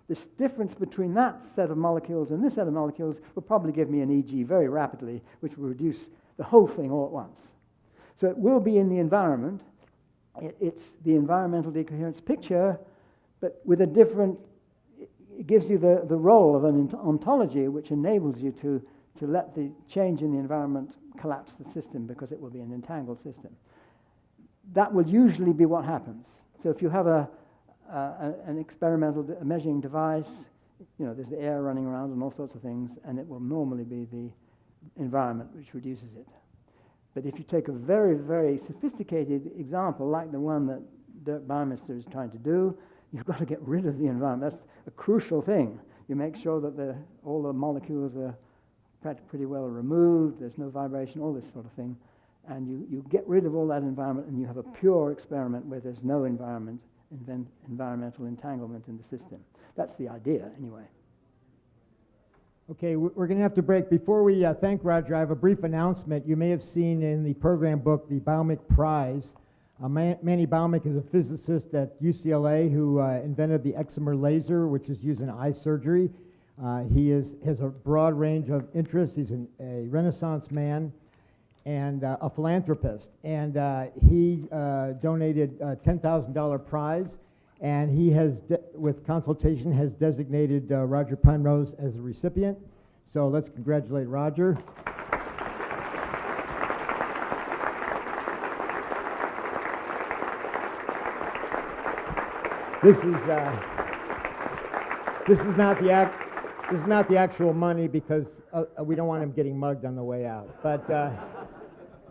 This difference between that set of molecules and this set of molecules will probably give me an EEG very rapidly, which will reduce the whole thing all at once. So it will be in the environment. It's the environmental decoherence picture, but with a different, it gives you the role of an ontology, which enables you to let the change in the environment collapse the system, because it will be an entangled system. That will usually be what happens. So if you have an experimental measuring device, there's the air running around and all sorts of things, and it will normally be the environment which reduces it. But if you take a very, very sophisticated example, like the one that Dirk Bouwmeester is trying to do, you've got to get rid of the environment. That's a crucial thing. You make sure that all the molecules are pretty well removed, there's no vibration, all this sort of thing, and you get rid of all that environment, and you have a pure experiment where there's no environmental entanglement in the system. That's the idea, anyway. Okay, we're going to have to break. Before we thank Roger, I have a brief announcement. You may have seen in the program book the Baumick Prize. Manny Baumick is a physicist at UCLA who invented the excimer laser, which is used in eye surgery. He has a broad range of interests. He's a Renaissance man and a philanthropist. And he donated a $10,000 prize, and he has, with consultation, has designated Roger Penrose as the recipient. So let's congratulate Roger. This is not the actual money, because we don't want him getting mugged on the way out. But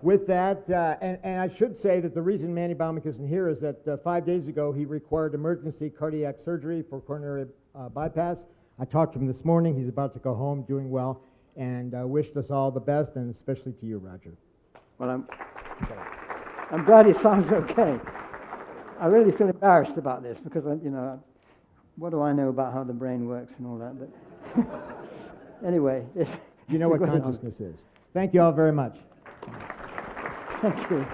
with that, and I should say that the reason Manny Baumick isn't here is that 5 days ago he required emergency cardiac surgery for coronary bypass. I talked to him this morning. He's about to go home, doing well, and wished us all the best, and especially to you, Roger. Well, I'm glad he sounds okay. I really feel embarrassed about this, because what do I know about how the brain works and all that? But anyway, you know what consciousness is. Thank you all very much. Thank you.